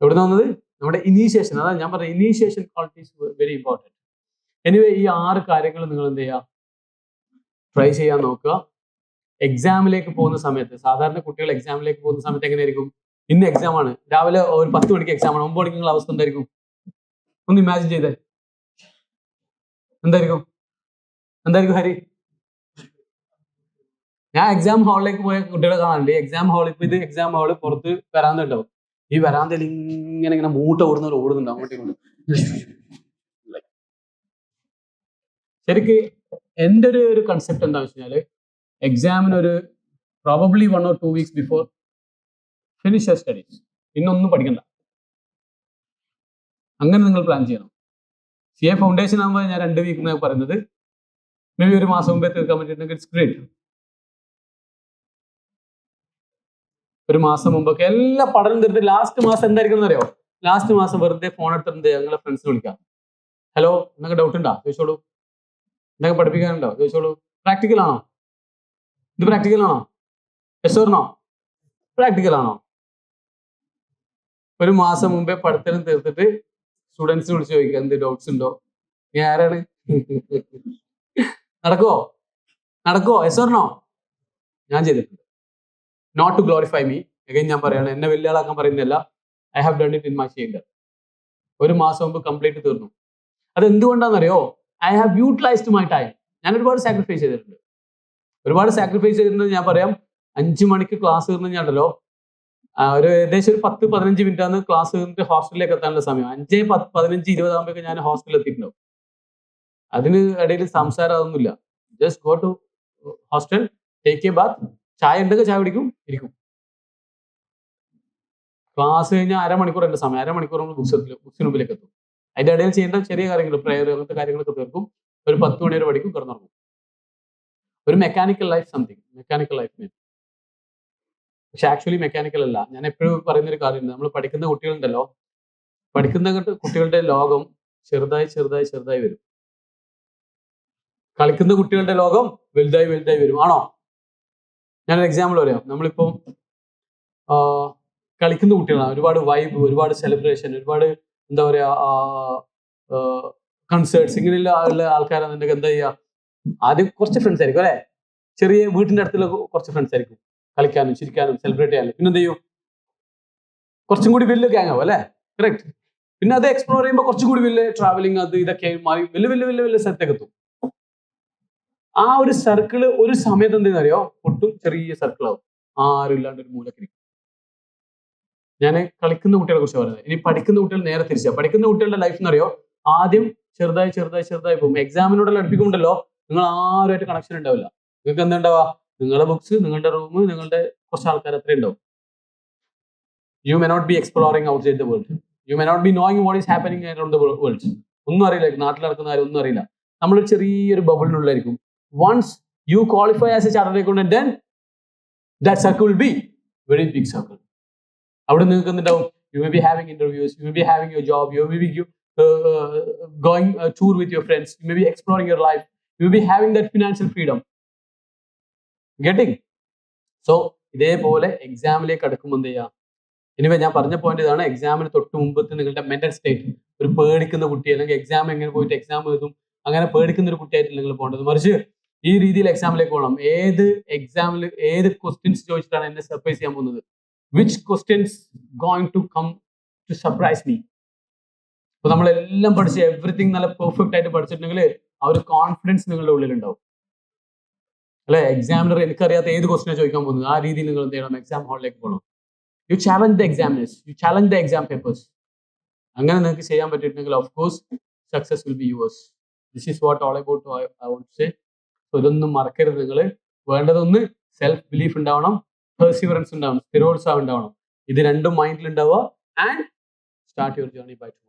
എവിടുന്ന് വന്നത്? നമ്മുടെ ഇനീഷ്യേഷൻ. അതാ ഞാൻ പറഞ്ഞ initiation qualities very important. Anyway ഈ 6 കാര്യങ്ങൾ നിങ്ങൾ എന്ത് ചെയ്യുക, ട്രൈ ചെയ്യാൻ നോക്കുക. എക്സാമിലേക്ക് പോകുന്ന സമയത്ത്, സാധാരണ കുട്ടികൾ എക്സാമിലേക്ക് പോകുന്ന സമയത്ത് എങ്ങനെയായിരിക്കും? ഇന്ന് എക്സാം ആണ്, രാവിലെ ഒരു 10 മണിക്ക് എക്സാം ആണ്, 9 മണിക്ക് നിങ്ങളുടെ അവസ്ഥ എന്തായിരിക്കും? ഒന്ന് ഇമാജിൻ ചെയ്തേ. എന്തായിരിക്കും ഹരി? ഞാൻ എക്സാം ഹാളിലേക്ക് പോയ കുട്ടികളെ കാണാറുണ്ട്. എക്സാം ഹാളിൽ ഇപ്പൊ ഇത് എക്സാം ഹാള്, പുറത്ത് വരാന്ത ഉണ്ടാവും. ഈ വരാന്തയിൽ ഇങ്ങനെ മൂട്ട ഓടുന്നുണ്ട് അങ്ങോട്ടും ഇങ്ങോട്ടും. ശരിക്ക് എൻ്റെ ഒരു കൺസെപ്റ്റ് എന്താണെന്ന് വെച്ച് കഴിഞ്ഞാൽ, എക്സാമിന് ഒരു probably 1 or 2 weeks before finish your studies. പിന്നൊന്നും പഠിക്കണ്ട. അങ്ങനെ നിങ്ങൾ പ്ലാൻ ചെയ്യണം. CA ഫൗണ്ടേഷൻ ആകുമ്പോൾ ഞാൻ 2 വീക്ക് എന്നാണ് പറയുന്നത്. മേ ബി ഒരു മാസം മുമ്പേ തീർക്കാൻ പറ്റിയിട്ടുണ്ടെങ്കിൽ ഇറ്റ്സ് ഗ്രേറ്റ്. ഒരു മാസം മുമ്പൊക്കെ എല്ലാ പഠനം തീർത്ത് ലാസ്റ്റ് മാസം എന്തായിരിക്കും അറിയോ? ലാസ്റ്റ് മാസം വെറുതെ ഫോൺ എടുത്തിട്ട് ഞങ്ങളെ ഫ്രണ്ട്സിനെ വിളിക്കാം. ഹലോ, എന്തൊക്കെ ഡൗട്ട് ഉണ്ടോ ചോദിച്ചോളൂ, എന്തൊക്കെ പഠിപ്പിക്കാനുണ്ടോ ചോദിച്ചോളൂ. പ്രാക്ടിക്കൽ ആണോ? ഇത് പ്രാക്ടിക്കൽ ആണോ? എസ്സോറിനോ? പ്രാക്ടിക്കൽ ആണോ? ഒരു മാസം മുമ്പേ പഠിത്തം തീർത്തിട്ട് സ്റ്റുഡൻസിനെ വിളിച്ച് ചോദിക്കുക എന്ത് ഡൗട്ട്സ് ഉണ്ടോ. നീ ആരാണ്? നടക്കുവോ? എസ്സോറിനോ? ഞാൻ ചെയ്തിട്ടുണ്ട്. Not to glorify me, again ഞാൻ പറയാണ്, എന്നെ വലിയ ആളാക്കാൻ പറയുന്നില്ല. I have done it in my child. ഒരു മാസം മുമ്പ് കംപ്ലീറ്റ് തീർന്നു. അത് എന്തുകൊണ്ടാണെന്നറിയോ? I have utilised my time. ഞാൻ ഒരുപാട് സാക്രിഫൈസ് ചെയ്തിട്ടുണ്ട്. ഞാൻ പറയാം, 5 മണിക്ക് ക്ലാസ് തീർന്നു കഴിഞ്ഞാലോ ഒരു ഏകദേശം ഒരു 10-15 മിനിറ്റ് ആണ് ക്ലാസ് തീർന്നിട്ട് ഹോസ്റ്റലിലേക്ക് എത്താനുള്ള സമയം. 5:15-20 ആകുമ്പോഴേക്കും ഞാൻ ഹോസ്റ്റലിൽ എത്തിയിട്ടുണ്ടാവും. അതിന് ഇടയിൽ സംസാരം അതൊന്നുമില്ല. Just go to hostel, take a bath, ചായ ഉണ്ടെങ്കിൽ ചായ കുടിക്കും, ഇരിക്കും. ക്ലാസ് കഴിഞ്ഞാൽ അരമണിക്കൂർ എൻ്റെ സമയം. അരമണിക്കൂർ നമ്മൾ ബുക്സിന് മുമ്പിലേക്ക് എത്തും. അതിന്റെ ഇടയിൽ ചെയ്യേണ്ട ചെറിയ കാര്യങ്ങൾ, പ്രയർ, അങ്ങനത്തെ കാര്യങ്ങളൊക്കെ തീർക്കും. ഒരു 10 മണി വരെ പഠിക്കും, കിടന്നുറങ്ങും. ഒരു mechanical life something, mechanical life. പക്ഷെ ആക്ച്വലി മെക്കാനിക്കൽ അല്ല. ഞാൻ എപ്പോഴും പറയുന്നൊരു കാര്യമുണ്ട്, നമ്മൾ പഠിക്കുന്ന കുട്ടികളുണ്ടല്ലോ, പഠിക്കുന്ന കുട്ടികളുടെ ലോകം ചെറുതായി വരും. കളിക്കുന്ന കുട്ടികളുടെ ലോകം വലുതായി വരും. ആണോ? ഞാനൊരു എക്സാമ്പിൾ പറയാം. നമ്മളിപ്പോ കളിക്കുന്ന കുട്ടികളാണ്, ഒരുപാട് വൈബ്, ഒരുപാട് സെലിബ്രേഷൻ, ഒരുപാട് എന്താ പറയാ കൺസേർട്സ്, ഇങ്ങനെയുള്ള ആൾക്കാരാണെന്നുണ്ടെങ്കിൽ എന്താ ചെയ്യുക? ആദ്യം കുറച്ച് ഫ്രണ്ട്സ് ആയിരിക്കും അല്ലെ, ചെറിയ വീട്ടിന്റെ അടുത്തുള്ള കുറച്ച് ഫ്രണ്ട്സ് ആയിരിക്കും, കളിക്കാനും ചിരിക്കാനും സെലിബ്രേറ്റ് ചെയ്യാനും. പിന്നെ എന്ത് ചെയ്യും? കുറച്ചും കൂടി വലിയ ഗ്യാങ് ആവും അല്ലെ, കറക്റ്റ്. പിന്നെ അത് എക്സ്പ്ലോർ ചെയ്യുമ്പോൾ കുറച്ചും കൂടി വലിയ ട്രാവലിംഗ്, അത് ഇതൊക്കെ മാറി വലിയ സ്ഥലത്തേക്ക് എത്തും. ആ ഒരു സർക്കിള് ഒരു സമയത്ത് എന്തെന്ന് അറിയോ? ഒട്ടും ചെറിയ സർക്കിളാവും, ആരും ഇല്ലാണ്ട് ഒരു മൂലക്കിരിക്കും. ഞാൻ കളിക്കുന്ന കുട്ടികളെ കുറിച്ച് പറയുന്നത്. ഇനി പഠിക്കുന്ന കുട്ടികൾ നേരെ തിരിച്ചാ. പഠിക്കുന്ന കുട്ടികളുടെ ലൈഫ് എന്നറിയോ? ആദ്യം ചെറുതായി പോകും. എക്സാമിനോടെല്ലാം അടുപ്പിക്കുന്നുണ്ടല്ലോ, നിങ്ങൾ ആരുമായിട്ട് കണക്ഷൻ ഉണ്ടാവില്ല. നിങ്ങൾക്ക് എന്തുണ്ടാവുക? നിങ്ങളുടെ ബുക്സ്, നിങ്ങളുടെ റൂം, നിങ്ങളുടെ കുറച്ച് ആൾക്കാർ അത്രേ ഉണ്ടാവും. You may not be exploring outside the world. You may not be knowing what is happening around the world. ഒന്നും അറിയില്ല, നാട്ടിൽ നടക്കുന്ന കാര്യം ഒന്നും അറിയില്ല. നമ്മളൊരു ചെറിയൊരു ബബിളിനുള്ളിലായിരിക്കും. Once you qualify as a chartered accountant, then that circle will be very big circle. അവിടെ നിങ്ങൾക്ക് എന്തുണ്ടാവും? You may be having interviews, you may be having your job, you may be going a tour with your friends, you may be exploring your life, you may be having that financial freedom. Getting? So ഇതേപോലെ എക്സാമിലേക്ക് അടുക്കുമ്പോൾ എന്ത് ചെയ്യുക? ഇനിവേ ഞാൻ പറഞ്ഞ point ഇതാണ്, എക്സാമിന് തൊട്ട് മുമ്പത്തെ നിങ്ങളുടെ മെന്റൽ സ്റ്റേറ്റ്. ഒരു പേടിക്കുന്ന കുട്ടി, അല്ലെങ്കിൽ എക്സാം എങ്ങനെ പോയിട്ട് എക്സാം എഴുതും അങ്ങനെ പേടിക്കുന്ന ഒരു കുട്ടിയായിട്ടില്ല നിങ്ങൾ പോകേണ്ടത്. മറിച്ച് ഈ രീതിയിൽ എക്സാമിലേക്ക് പോകണം. ഏത് എക്സാമിൽ ഏത് ക്വസ്റ്റ്യൻസ് ചോദിച്ചിട്ടാണ് എന്നെ സർപ്രൈസ് ചെയ്യാൻ പോകുന്നത്? Which questions going to come to surprise me? അപ്പൊ നമ്മളെല്ലാം പഠിച്ച് എവറിത്തിങ് നല്ല പെർഫെക്റ്റ് ആയിട്ട് പഠിച്ചിട്ടുണ്ടെങ്കിൽ ആ ഒരു കോൺഫിഡൻസ് നിങ്ങളുടെ ഉള്ളിലുണ്ടാവും അല്ലെ. എക്സാമിനർ എനിക്കറിയാത്ത ഏത് ക്വസ്റ്റ്യൻ ചോദിക്കാൻ പോകുന്നത്, ആ രീതിയിൽ നിങ്ങൾ എന്ത് ചെയ്യണം? എക്സാം ഹാളിലേക്ക് പോകണം. You challenge the examiners, you challenge the exam papers. അങ്ങനെ നിങ്ങൾക്ക് ചെയ്യാൻ പറ്റിയിട്ടുണ്ടെങ്കിൽ of course success will be yours. This is what all about I want to say. So ഇതൊന്നും മറക്കരുത്. നിങ്ങൾ വേണ്ടതൊന്ന് സെൽഫ് ബിലീഫ് ഉണ്ടാവണം, പെർസിവറൻസ് ഉണ്ടാവണം, സ്ഥിരോത്സാഹം ഉണ്ടാവണം. ഇത് രണ്ടും മൈൻഡിൽ ഉണ്ടാവുക. And start your journey by tomorrow.